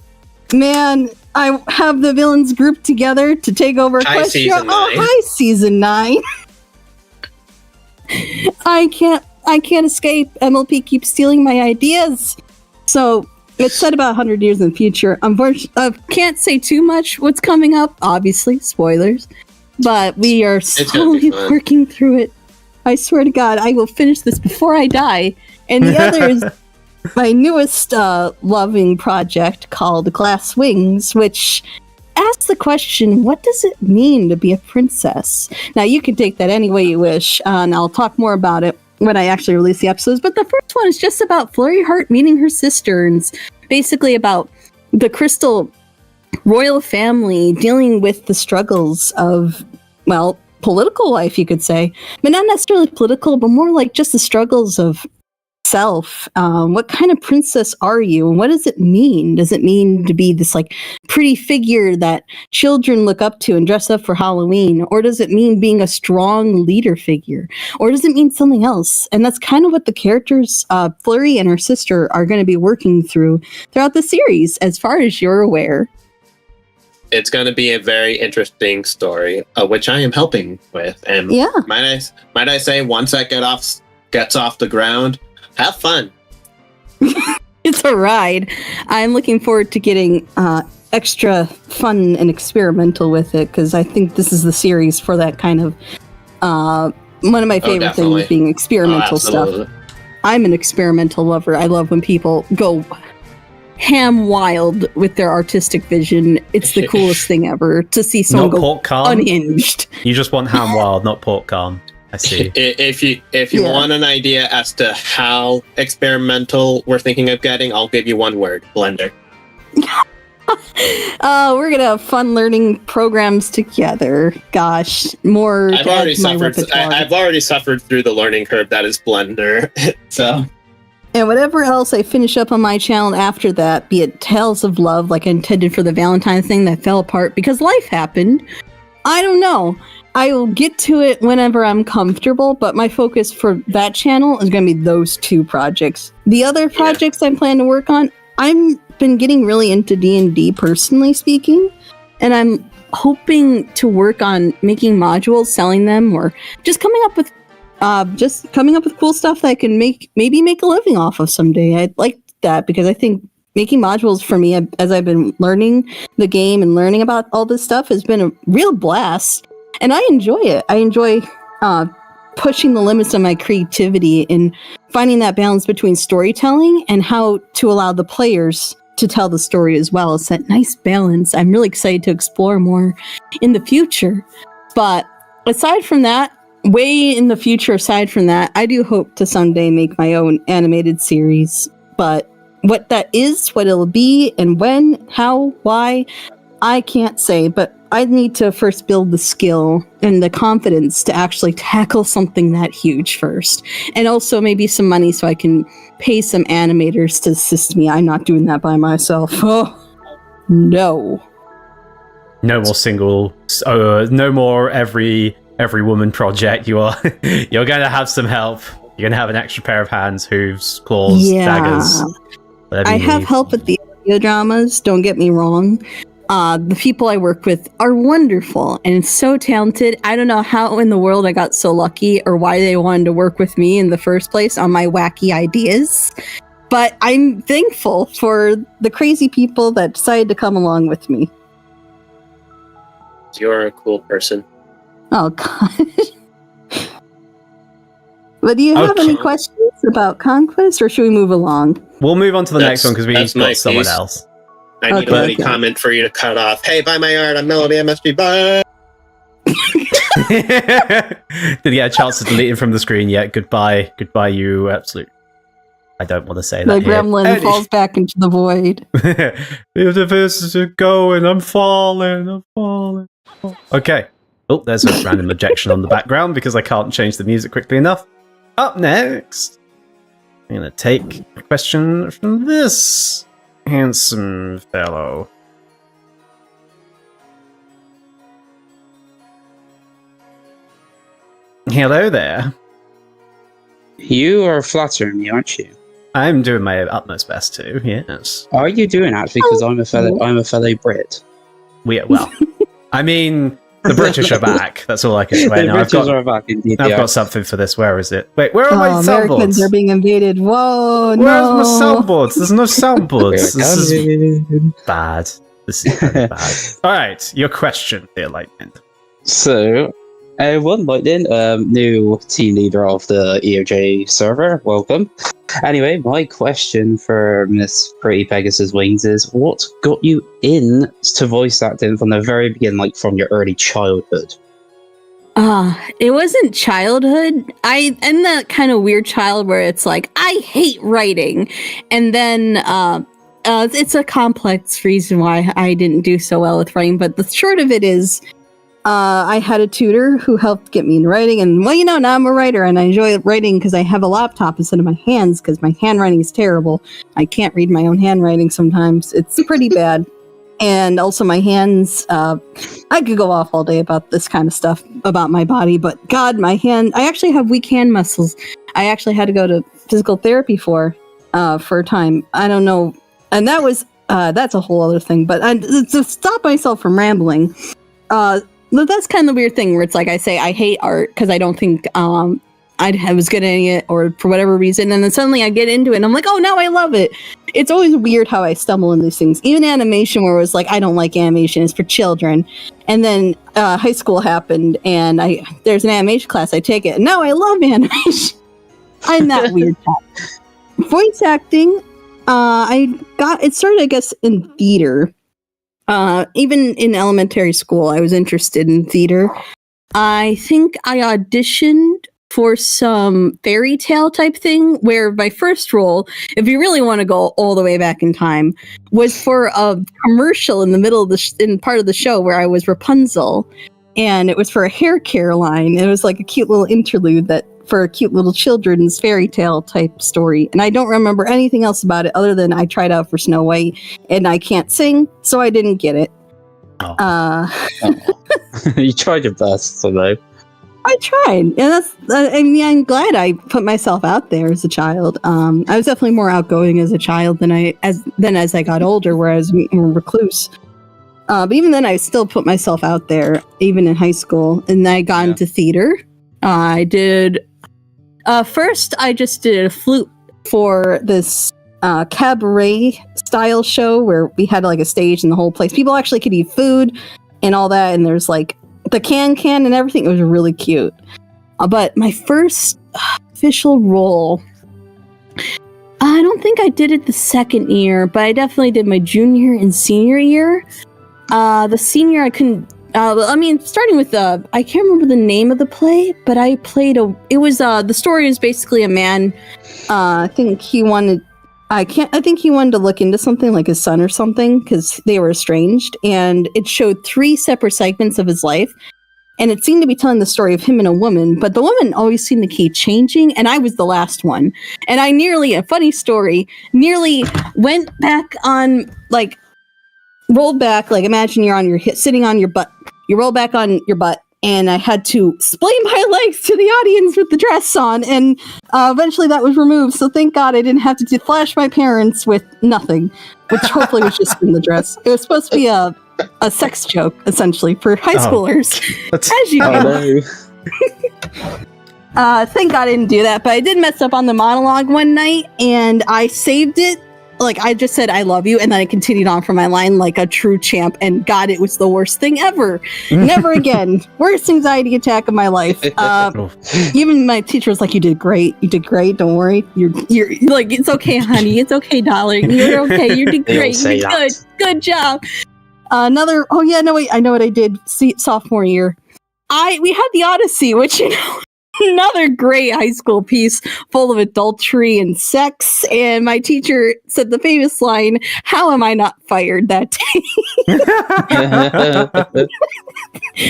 Man, I have the villains grouped together to take over Equestria. Hi, Season 9. I can't escape. MLP keeps stealing my ideas. So it's set about 100 years in the future. Unfortunately, I can't say too much what's coming up, obviously, spoilers. But we are slowly working through it. I swear to God, I will finish this before I die. And the other is my newest loving project called Glass Wings, which asks the question, what does it mean to be a princess? Now, you can take that any way you wish, and I'll talk more about it when I actually release the episodes. But the first one is just about Flurry Heart meeting her sister, and it's basically about the Crystal royal family dealing with the struggles of, well, political life, you could say. But not necessarily political, but more like just the struggles of self. What kind of princess are you, and what does it mean? Does it mean to be this like pretty figure that children look up to and dress up for Halloween, or does it mean being a strong leader figure, or does it mean something else? And that's kind of what the characters Flurry and her sister are going to be working through throughout the series, as far as you're aware. It's going to be a very interesting story, which I am helping with. And might I say, once that gets off the ground, have fun. It's a ride. I'm looking forward to getting extra fun and experimental with it, because I think this is the series for that kind of one of my favorite things being experimental stuff. I'm an experimental lover. I love when people go ham wild with their artistic vision. It's the coolest thing ever to see someone go unhinged. You just want ham wild, not pork calm. I see. If you want an idea as to how experimental we're thinking of getting, I'll give you one word: Blender. We're gonna have fun learning programs together. Gosh, more. I've already suffered through the learning curve that is Blender. So. And whatever else I finish up on my channel after that, be it Tales of Love, like I intended for the Valentine thing that fell apart because life happened. I don't know. I will get to it whenever I'm comfortable, but my focus for that channel is going to be those two projects. The other projects I plan to work on, I'm been getting really into D&D personally speaking, and I'm hoping to work on making modules, selling them, or just coming up with cool stuff that I can maybe make a living off of someday. I'd like that because I think making modules for me, as I've been learning the game and learning about all this stuff, has been a real blast, and I enjoy it. I enjoy pushing the limits of my creativity and finding that balance between storytelling and how to allow the players to tell the story as well. It's that nice balance. I'm really excited to explore more in the future. But aside from that, way in the future, aside from that, I do hope to someday make my own animated series. But what that is, what it'll be, and when, how, why, I can't say. But I need to first build the skill and the confidence to actually tackle something that huge first. And also maybe some money so I can pay some animators to assist me. I'm not doing that by myself. Oh, no. No more single, no more every woman project. You're going to have some help. You're going to have an extra pair of hands, hooves, claws, daggers. I have help with the audio dramas, don't get me wrong. The people I work with are wonderful and so talented. I don't know how in the world I got so lucky or why they wanted to work with me in the first place on my wacky ideas. But I'm thankful for the crazy people that decided to come along with me. You're a cool person. Oh, God. But do you have any questions about Conquest, or should we move along? We'll move on to the next one because we've got someone else. I need a Melody comment for you to cut off. Hey, buy my art. I'm Melody MSP. Bye. Did he get a chance to delete him from the screen yet? Goodbye, you absolute. I don't want to say that. The gremlin falls back into the void. If the verses are going, I'm falling. Okay. Oh, there's a random ejection on the background because I can't change the music quickly enough. Up next, I'm going to take a question from this handsome fellow. Hello there. You are flattering me, aren't you? I'm doing my utmost best to, yes. Are you doing actually? Because I'm a fellow Brit. Well, I mean, the British are back. That's all I can say. The British are back, indeed. I've got something for this. Where is it? Wait, where are my soundboards? Americans are being invaded. Whoa, Where's my soundboards? There's no soundboards. This is bad. This is very bad. All right, your question, dear Lightning. So, everyone, Lightning, new team leader of the EoJ server. Welcome. Anyway, my question for Miss Pretty Pegasus Wings is, what got you into voice acting from the very beginning, like from your early childhood? It wasn't childhood. I'm that kind of weird child where it's like, I hate writing. And then it's a complex reason why I didn't do so well with writing. But the short of it is, I had a tutor who helped get me into writing, and well, now I'm a writer, and I enjoy writing because I have a laptop instead of my hands, because my handwriting is terrible. I can't read my own handwriting sometimes. It's pretty bad. And also my hands, I could go off all day about this kind of stuff about my body, but God, my hand, I actually have weak hand muscles. I actually had to go to physical therapy for a time. I don't know. And that was, that's a whole other thing, but to stop myself from rambling, that's kind of the weird thing where it's like I say I hate art because I don't think I was good at it or for whatever reason, and then suddenly I get into it and I'm like, oh, now I love it. It's always weird how I stumble into these things. Even animation, where it was like, I don't like animation, it's for children. And then high school happened and there's an animation class, I take it, and now I love animation. I'm that weird type. Voice acting, it started, I guess, in theater. Even in elementary school, I was interested in theater. I think I auditioned for some fairy tale type thing, where my first role, if you really want to go all the way back in time, was for a commercial in the middle of in part of the show where I was Rapunzel, and it was for a hair care line. It was like a cute little interlude for a cute little children's fairy tale type story. And I don't remember anything else about it other than I tried out for Snow White, and I can't sing, so I didn't get it. You tried your best, so though. I tried, and that's. I mean, I'm glad I put myself out there as a child. I was definitely more outgoing as a child than as I got older, where I was more recluse. But even then, I still put myself out there, even in high school. And then I got into theater. I did. First, I just did a flute for this cabaret style show where we had like a stage in the whole place. People actually could eat food and all that, and there's like the can and everything. It was really cute. But my first official role, I don't think I did it the second year, but I definitely did my junior and senior year. The senior I couldn't. Starting with I can't remember the name of the play, but I played the story is basically a man. I think he wanted to look into something like his son or something because they were estranged, and it showed 3 separate segments of his life, and it seemed to be telling the story of him and a woman, but the woman always seemed to keep changing, and I was the last one, and I nearly went back on rolled back, like imagine you're sitting on your butt, you roll back on your butt, and I had to splay my legs to the audience with the dress on, and eventually that was removed, so thank God I didn't have to flash my parents with nothing, which hopefully was just in the dress. It was supposed to be a sex joke, essentially, for high schoolers, as you know. Thank God I didn't do that, but I did mess up on the monologue one night, and I saved it. Like, I just said, I love you, and then I continued on from my line like a true champ, and God, it was the worst thing ever. Never again. Worst anxiety attack of my life. Even my teacher was like, you did great, don't worry. You're like, it's okay, honey, it's okay, darling, you're okay, you did great, you did good job. I know what I did sophomore year. We had the Odyssey, which, another great high school piece full of adultery and sex, and my teacher said the famous line, "How am I not fired that day?"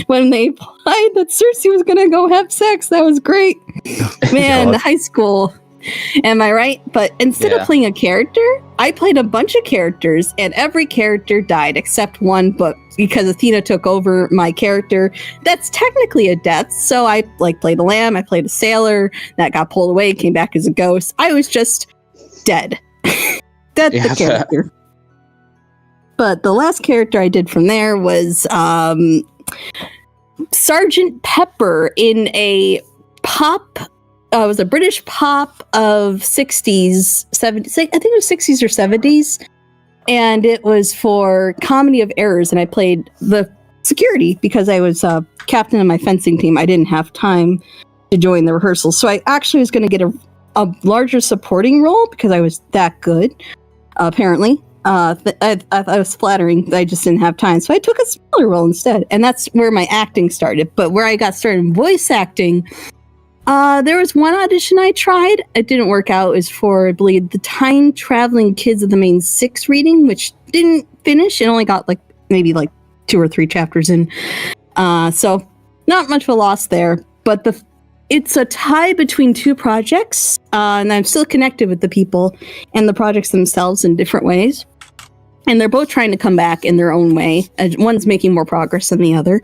When they implied that Cersei was gonna go have sex, that was great. Man, high school. Am I right? But instead of playing a character, I played a bunch of characters, and every character died except one, but because Athena took over my character, that's technically a death. So I played a lamb, I played a sailor that got pulled away, came back as a ghost. I was just dead. That's the character. But the last character I did from there was Sergeant Pepper in a pop. It was a British pop of 60s, 70s. I think it was 60s or 70s. And it was for Comedy of Errors. And I played the security because I was captain of my fencing team. I didn't have time to join the rehearsals. So I actually was going to get a larger supporting role because I was that good, apparently. I was flattering. I just didn't have time. So I took a smaller role instead. And that's where my acting started. But where I got started in voice acting, there was one audition I tried. It didn't work out. It was for, I believe, the Time Traveling Kids of the Main 6 reading, which didn't finish. It only got maybe 2 or 3 chapters in. So not much of a loss there. But it's a tie between 2 projects. And I'm still connected with the people and the projects themselves in different ways. And they're both trying to come back in their own way. One's making more progress than the other.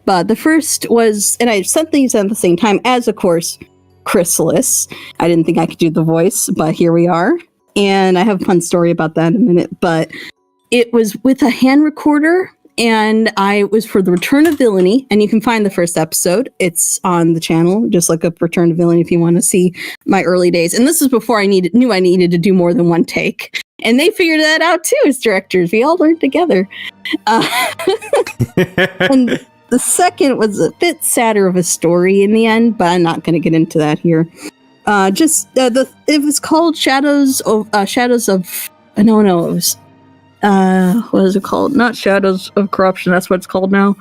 But the first was, and I sent these at the same time as, of course, Chrysalis. I didn't think I could do the voice, but here we are. And I have a fun story about that in a minute. But it was with a hand recorder, and I was for the Return of Villainy. And you can find the first episode. It's on the channel. Just look up Return of Villainy if you want to see my early days. And this is before I knew I needed to do more than one take. And they figured that out too as directors. We all learned together. And the second was a bit sadder of a story in the end, but I'm not going to get into that here. It was called Shadows of. No, it was. What is it called? Not Shadows of Corruption. That's what it's called now.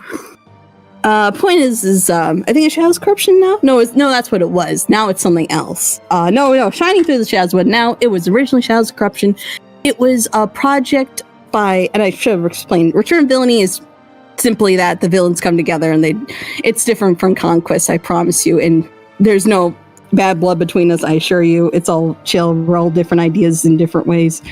Point is I think it's Shadows of Corruption now. No, that's what it was. Now it's something else. No, Shining Through the Shadows. But now it was originally Shadows of Corruption. It was a project by, and I should have explained. Return of Villainy is simply that the villains come together, and it's different from Conquest, I promise you, and there's no bad blood between us, I assure you. It's all chill. We're all different ideas in different ways.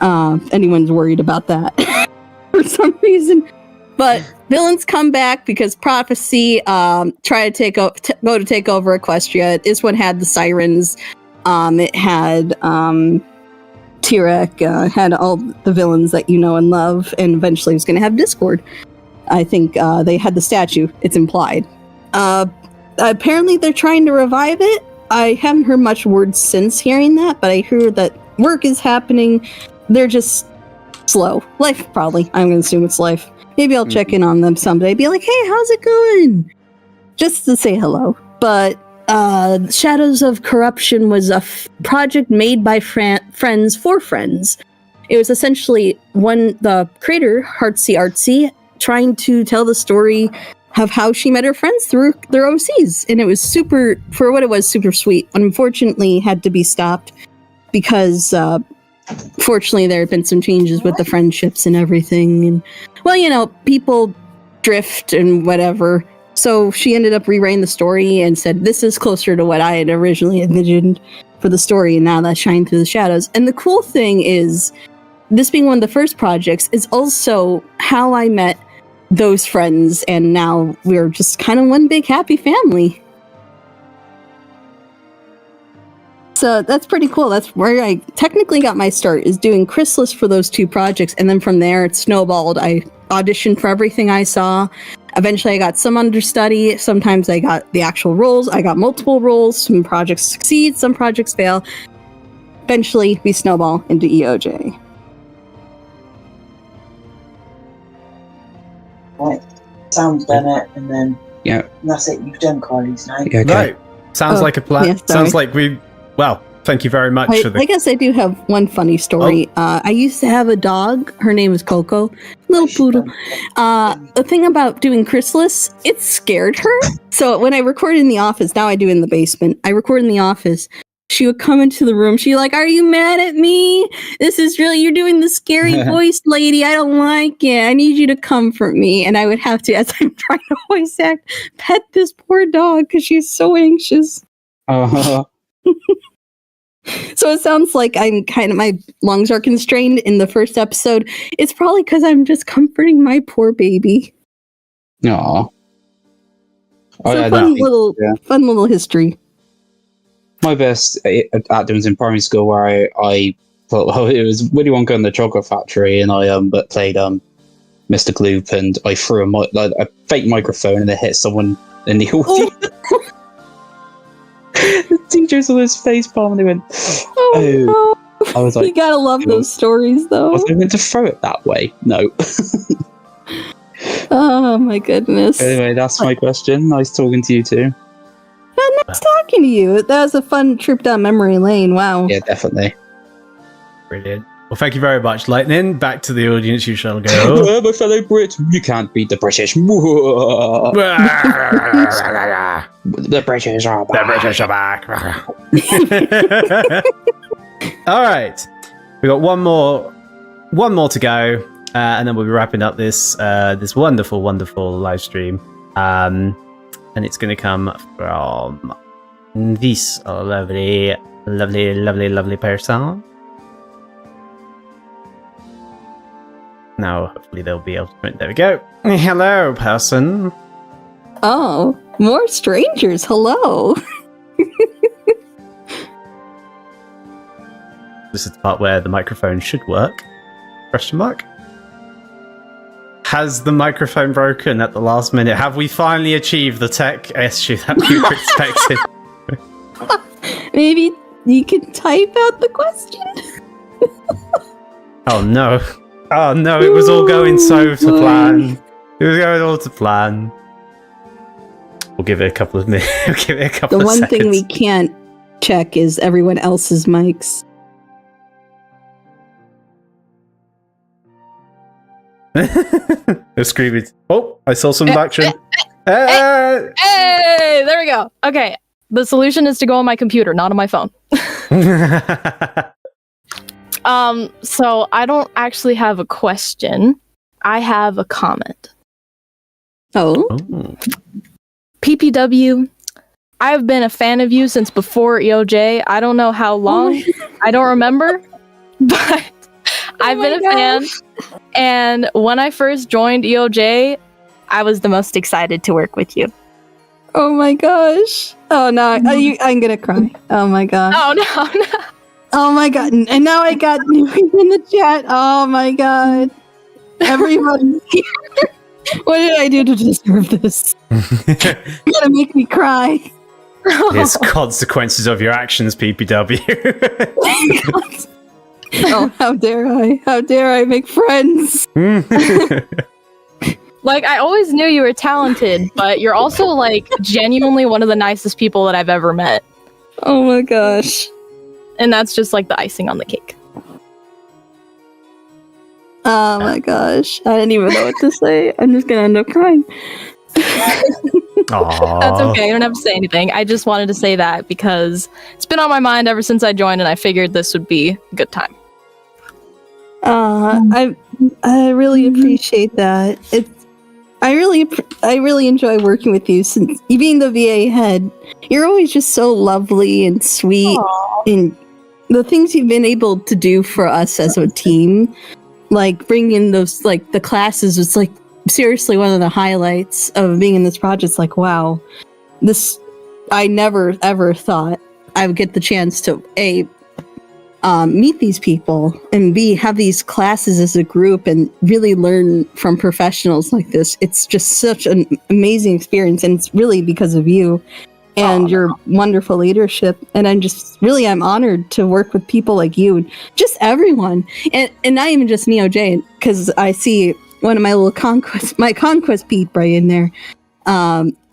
Anyone's worried about that for some reason. But villains come back because Prophecy try to go to take over Equestria. This one had the sirens. It had Tiara, had all the villains that you know and love, and eventually it was going to have Discord. I think they had the statue. It's implied. Apparently they're trying to revive it. I haven't heard much word since hearing that, but I hear that work is happening. They're just slow. Life, probably. I'm going to assume it's life. Maybe I'll check in on them someday. Be like, hey, how's it going? Just to say hello. But Shadows of Corruption was a project made by friends for friends. It was essentially the creator, Heartsy Artsy, trying to tell the story of how she met her friends through their OCs. And it was super, for what it was, super sweet. Unfortunately, had to be stopped because fortunately there had been some changes with the friendships and everything. And, well, you know, people drift and whatever. So she ended up rewriting the story and said, this is closer to what I had originally envisioned for the story, and now that's shining through the shadows. And the cool thing is, this being one of the first projects is also how I met those friends, and now we're just kind of one big happy family. So that's pretty cool. That's where I technically got my start, is doing Chrysalis for those two projects, and then from there it snowballed. I auditioned for everything I saw. Eventually I got some understudy. Sometimes I got the actual roles. I got multiple roles. Some projects succeed, some projects fail. Eventually we snowball into EoJ. Right. Sam's done it, and then Yeah. that's it. You've done Carly's now. Yeah, okay. Right. Sounds like a plan. yeah, sorry. Sounds like we. Well, thank you very much for the. I guess I do have one funny story. I used to have a dog. Her name was Coco. Little poodle. The thing about doing Chrysalis, it scared her. So when I recorded in the office, now I do in the basement. I record in the office. She would come into the room. She'd like, are you mad at me? This is really, you're doing the scary voice, lady. I don't like it. I need you to comfort me. And I would have to, as I'm trying to voice act, pet this poor dog because she's so anxious. So it sounds like I'm kind of, my lungs are constrained in the first episode. It's probably because I'm just comforting my poor baby. Aw. So fun little history. My best acting was in primary school, where I thought, well, it was Willy Wonka and the Chocolate Factory, and I played Mr. Gloop, and I threw a fake microphone and it hit someone in the audience. The teacher saw his face palm and they went, Oh, no. I was like, you gotta love those stories, though. was I meant to throw it that way? No. Oh my goodness. Anyway, that's my question. Nice talking to you too. Nice talking to you. That was a fun trip down memory lane. Wow. Yeah, definitely. Brilliant. Well, thank you very much, Lightning. Back to the audience, you shall go. My fellow Brit, you can't beat the British. The British are back. The British are back. All right, we got one more to go, and then we'll be wrapping up this wonderful live stream. And it's going to come from this lovely person. Now, hopefully they'll be able to... There we go. Hello, person. Oh, more strangers. Hello. This is the part where the microphone should work. Question mark. Has the microphone broken at the last minute? Have we finally achieved the tech issue that we were expecting? Maybe you can type out the question. Oh no. Oh no, it was all going so to plan. It was going all to plan. We'll give it a couple of minutes. We'll give it a couple The of one seconds. thing we can't check is everyone else's mics. They're screaming. Oh, I saw some action. Hey, there we go. Okay, the solution is to go on my computer, not on my phone. So I don't actually have a question. I have a comment. Oh. PPW, I've been a fan of you since before EoJ. I don't know how long. I don't remember. But I've been a fan, and when I first joined EoJ, I was the most excited to work with you. Oh my gosh. Oh no, I'm gonna cry. Oh my gosh. Oh no. Oh my god. And now I got newbies in the chat. Oh my god. Everyone here. What did I do to deserve this? You're gonna make me cry. There's consequences of your actions, PPW. Oh, how dare I? How dare I make friends? Like, I always knew you were talented, but you're also, like, genuinely one of the nicest people that I've ever met. Oh my gosh. And that's just, like, the icing on the cake. Oh my gosh. I didn't even know what to say. I'm just gonna end up crying. Aww. That's okay. You don't have to say anything. I just wanted to say that because it's been on my mind ever since I joined, and I figured this would be a good time. I really appreciate that. I really enjoy working with you since you being the VA head. You're always just so lovely and sweet. Aww. And the things you've been able to do for us as a team, like bring in those, like the classes, it's like seriously one of the highlights of being in this project. It's like, wow, this, I never ever thought I would get the chance to meet these people and B, have these classes as a group and really learn from professionals like this. It's just such an amazing experience, and it's really because of you and your wonderful leadership. And I'm honored to work with people like you and just everyone, and not even just EoJ, because I see one of my little conquest peep right in there.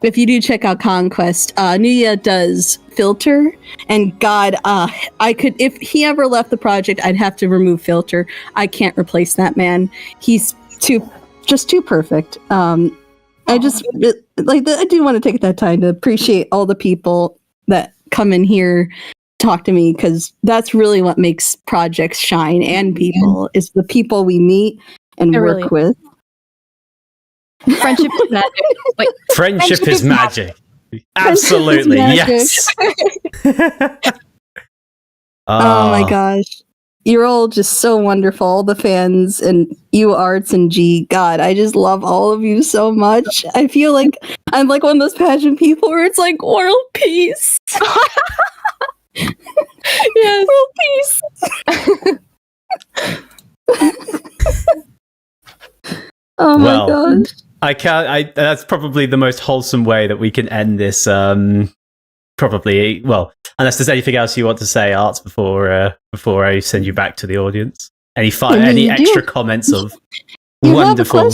If you do check out Conquest, Nuya does Filter, and God, I could, if he ever left the project, I'd have to remove Filter. I can't replace that man. He's too perfect. I do want to take that time to appreciate all the people that come in here, talk to me, because that's really what makes projects shine, and people is the people we meet and work with. Friendship is magic. Wait, Friendship is magic. Absolutely, yes. Oh my gosh. You're all just so wonderful, all the fans, and you Arts and G. God, I just love all of you so much. I feel like I'm like one of those pageant people where it's like world peace. Yes. World peace. Oh my gosh. That's probably the most wholesome way that we can end this. Probably, well, unless there's anything else you want to say, Arts, before I send you back to the audience. Any extra comments of wonderful?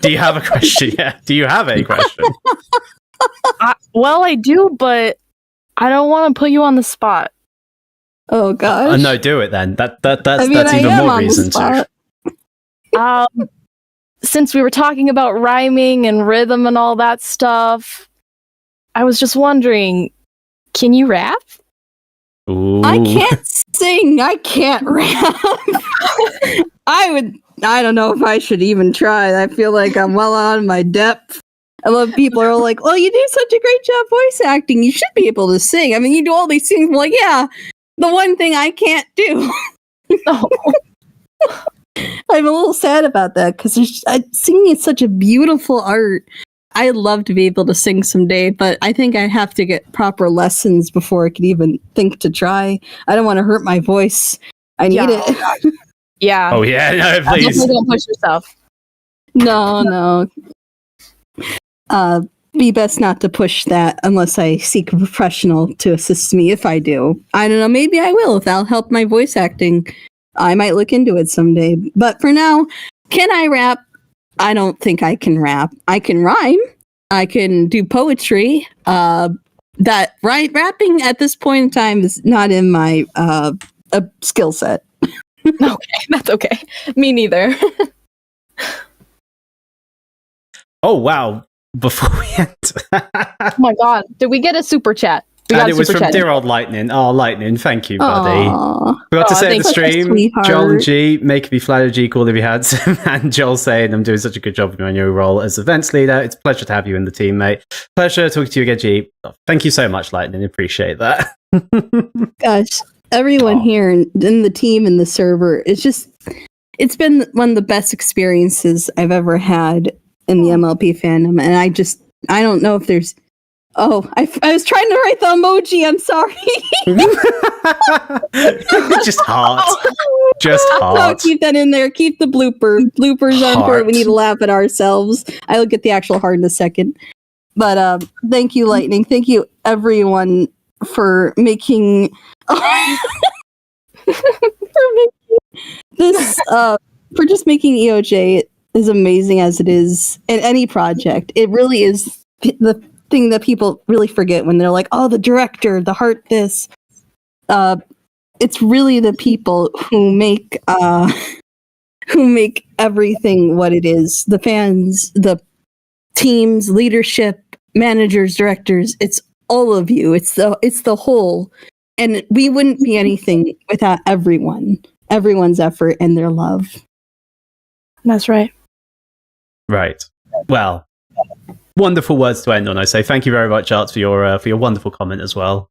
Do you have a question? Yeah. Do you have a question? Well, I do, but I don't want to put you on the spot. Oh gosh. No, do it then. That's even more reason to. Since we were talking about rhyming and rhythm and all that stuff, I was just wondering, can you rap? Ooh. I can't sing. I can't rap. I don't know if I should even try. I feel like I'm well out of my depth. I love people are like, well, you do such a great job voice acting. You should be able to sing. I mean, you do all these things. I'm like, yeah, the one thing I can't do. No. I'm a little sad about that because singing is such a beautiful art. I'd love to be able to sing someday, but I think I have to get proper lessons before I could even think to try. I don't want to hurt my voice. I need it. Yeah. Oh yeah, no, please. Don't push yourself. No. Be best not to push that unless I seek a professional to assist me. If I do, I don't know. Maybe I will if that'll help my voice acting. I might look into it someday. But for now, can I rap? I don't think I can rap. I can rhyme. I can do poetry. Rapping at this point in time is not in my skill set. Okay, that's okay. Me neither. Oh wow! Before we end, Oh my god, did we get a super chat? and it was from dear old Lightning. Oh, Lightning, thank you, buddy. Aww. Forgot to say in the stream, sweetheart. Joel and G, make me flatter G, call if you had some, and Joel saying, I'm doing such a good job in my new role as events leader. It's a pleasure to have you in the team, mate. Pleasure talking to you again, G. Oh, thank you so much, Lightning. Appreciate that. Gosh, everyone here in the team and the server. It's been one of the best experiences I've ever had in the MLP fandom, and I don't know if there's. Oh, I was trying to write the emoji. I'm sorry. Just heart. Just No, heart. keep that in there. Keep the blooper. Bloopers are important. We need to laugh at ourselves. I'll get the actual heart in a second. But thank you, Lightning. Thank you, everyone, for making this for just making EoJ as amazing as it is in any project. It really is the thing that people really forget when they're like, oh, the director, the heart, this. It's really the people who make everything what it is. The fans, the teams, leadership, managers, directors. It's all of you. It's the whole. And we wouldn't be anything without everyone's effort and their love. That's right. Right. Well, wonderful words to end on. I say thank you very much, Arts, for your wonderful comment as well.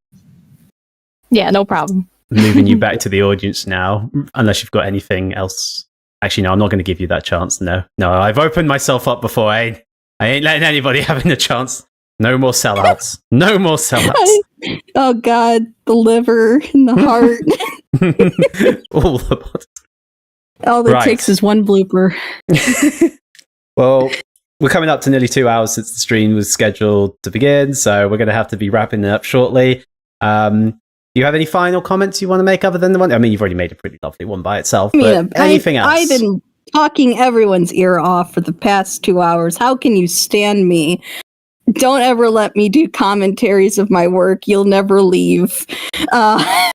Yeah, no problem. Moving you back to the audience now, unless you've got anything else. Actually, no, I'm not going to give you that chance. No, I've opened myself up before. I ain't letting anybody having a chance. No more sellouts. No more sellouts. Oh God, the liver and the heart. All the bodies. All that takes is one blooper. Well, we're coming up to nearly 2 hours since the stream was scheduled to begin, so we're going to have to be wrapping it up shortly. Do you have any final comments you want to make other than the one? I mean, you've already made a pretty lovely one by itself, but anything else? I've been talking everyone's ear off for the past 2 hours. How can you stand me? Don't ever let me do commentaries of my work. You'll never leave. But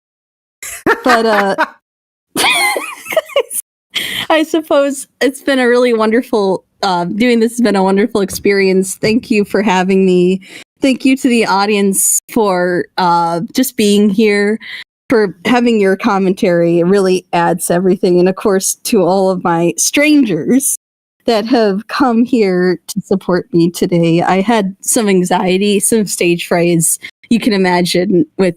I suppose it's been a really wonderful doing this has been a wonderful experience. Thank you for having me. Thank you to the audience for just being here, for having your commentary. It really adds everything. And of course, to all of my strangers that have come here to support me today. I had some anxiety, some stage fright, as you can imagine, with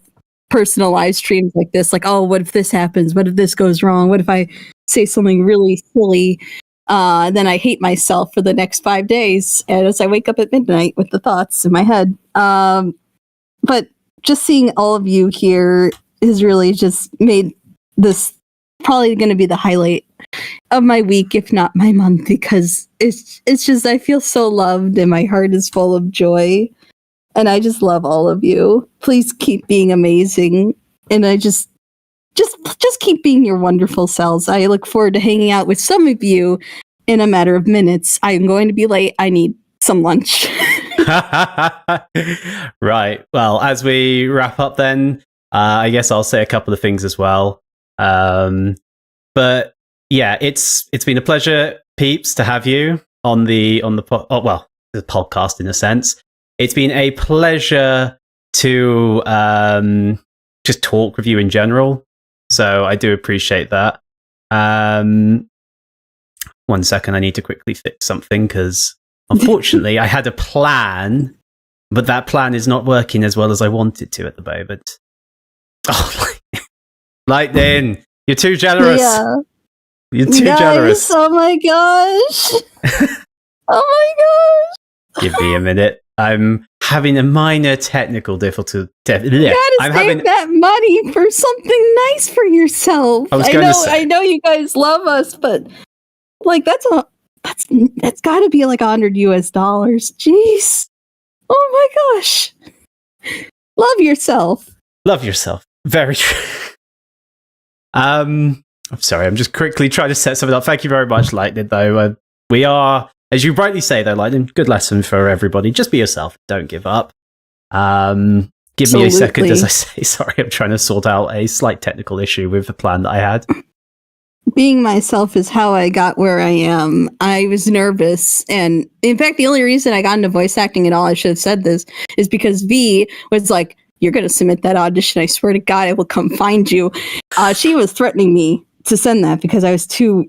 personal live streams like this. Like, oh, what if this happens? What if this goes wrong? What if I say something really silly? Then I hate myself for the next 5 days, and as I wake up at midnight with the thoughts in my head. But just seeing all of you here has really just made this probably going to be the highlight of my week, if not my month, because it's just I feel so loved and my heart is full of joy, and I just love all of you. Please keep being amazing, and I just keep being your wonderful selves. I look forward to hanging out with some of you in a matter of minutes. I am going to be late. I need some lunch. Right. Well, as we wrap up then, I guess I'll say a couple of things as well. But yeah, it's been a pleasure, peeps, to have you on the podcast in a sense. It's been a pleasure to just talk with you in general. So I do appreciate that. 1 second, I need to quickly fix something because unfortunately I had a plan, but that plan is not working as well as I wanted to at the moment. Oh, Lightning, you're too generous. Yeah. You're too generous. Oh my gosh. Oh my gosh. Give me a minute. I'm having a minor technical difficulty. You gotta save that money for something nice for yourself. I know you guys love us, but like that's gotta be like $100 US. Jeez. Oh my gosh. Love yourself. Love yourself. Very true. I'm sorry, I'm just quickly trying to set something up. Thank you very much, Lightning, though. We are, as you rightly say, though, Lightning, good lesson for everybody. Just be yourself. Don't give up. Give me a second as I say, sorry, I'm trying to sort out a slight technical issue with the plan that I had. Being myself is how I got where I am. I was nervous. And in fact, the only reason I got into voice acting at all, I should have said this, is because V was like, you're going to submit that audition. I swear to God, I will come find you. She was threatening me to send that because I was too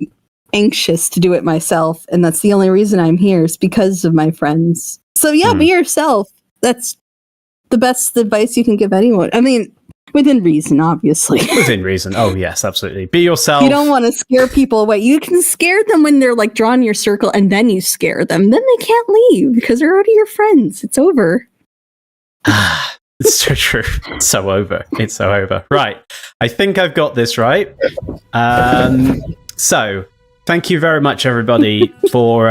anxious to do it myself. And that's the only reason I'm here, is because of my friends. So yeah, be yourself. That's the best advice you can give anyone. I mean, Within reason, obviously. Within reason. Oh, yes, absolutely. Be yourself. You don't want to scare people away. You can scare them when they're like drawing your circle and then you scare them. Then they can't leave because they're already your friends. It's over. It's so true. It's so over. It's so over. Right. I think I've got this right. So, thank you very much, everybody, for,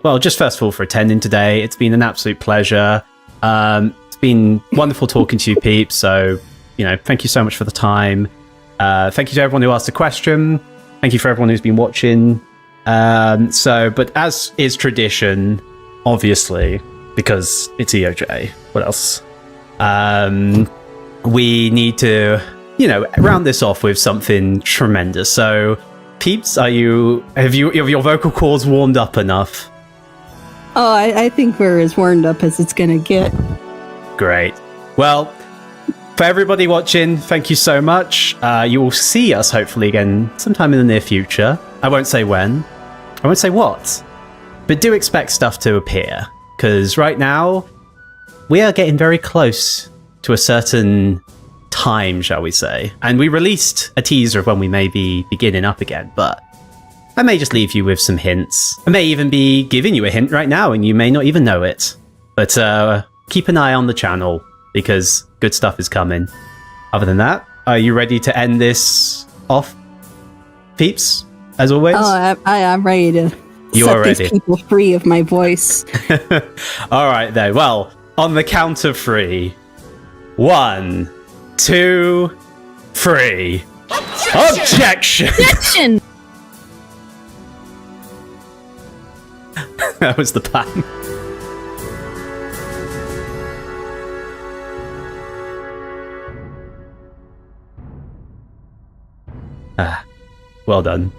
well, just first of all, for attending today. It's been an absolute pleasure. It's been wonderful talking to you, peeps. So, thank you so much for the time. Thank you to everyone who asked a question. Thank you for everyone who's been watching. But as is tradition, obviously, because it's EoJ, what else? We need to, round this off with something tremendous. So, peeps, have your vocal cords warmed up enough? Oh, I think we're as warmed up as it's gonna get. Great. Well, for everybody watching, thank you so much. You will see us hopefully again sometime in the near future. I won't say when. I won't say what. But do expect stuff to appear. Because right now, we are getting very close to a certain time, shall we say. And we released a teaser of when we may be beginning up again, but I may just leave you with some hints. I may even be giving you a hint right now, and you may not even know it. But keep an eye on the channel, because good stuff is coming. Other than that, are you ready to end this off, peeps, as always? Oh, I'm ready to set these people free of my voice. All right, then. Well, on the count of 3. 1, 2, 3. Objection! Objection! That was the plan. Well done.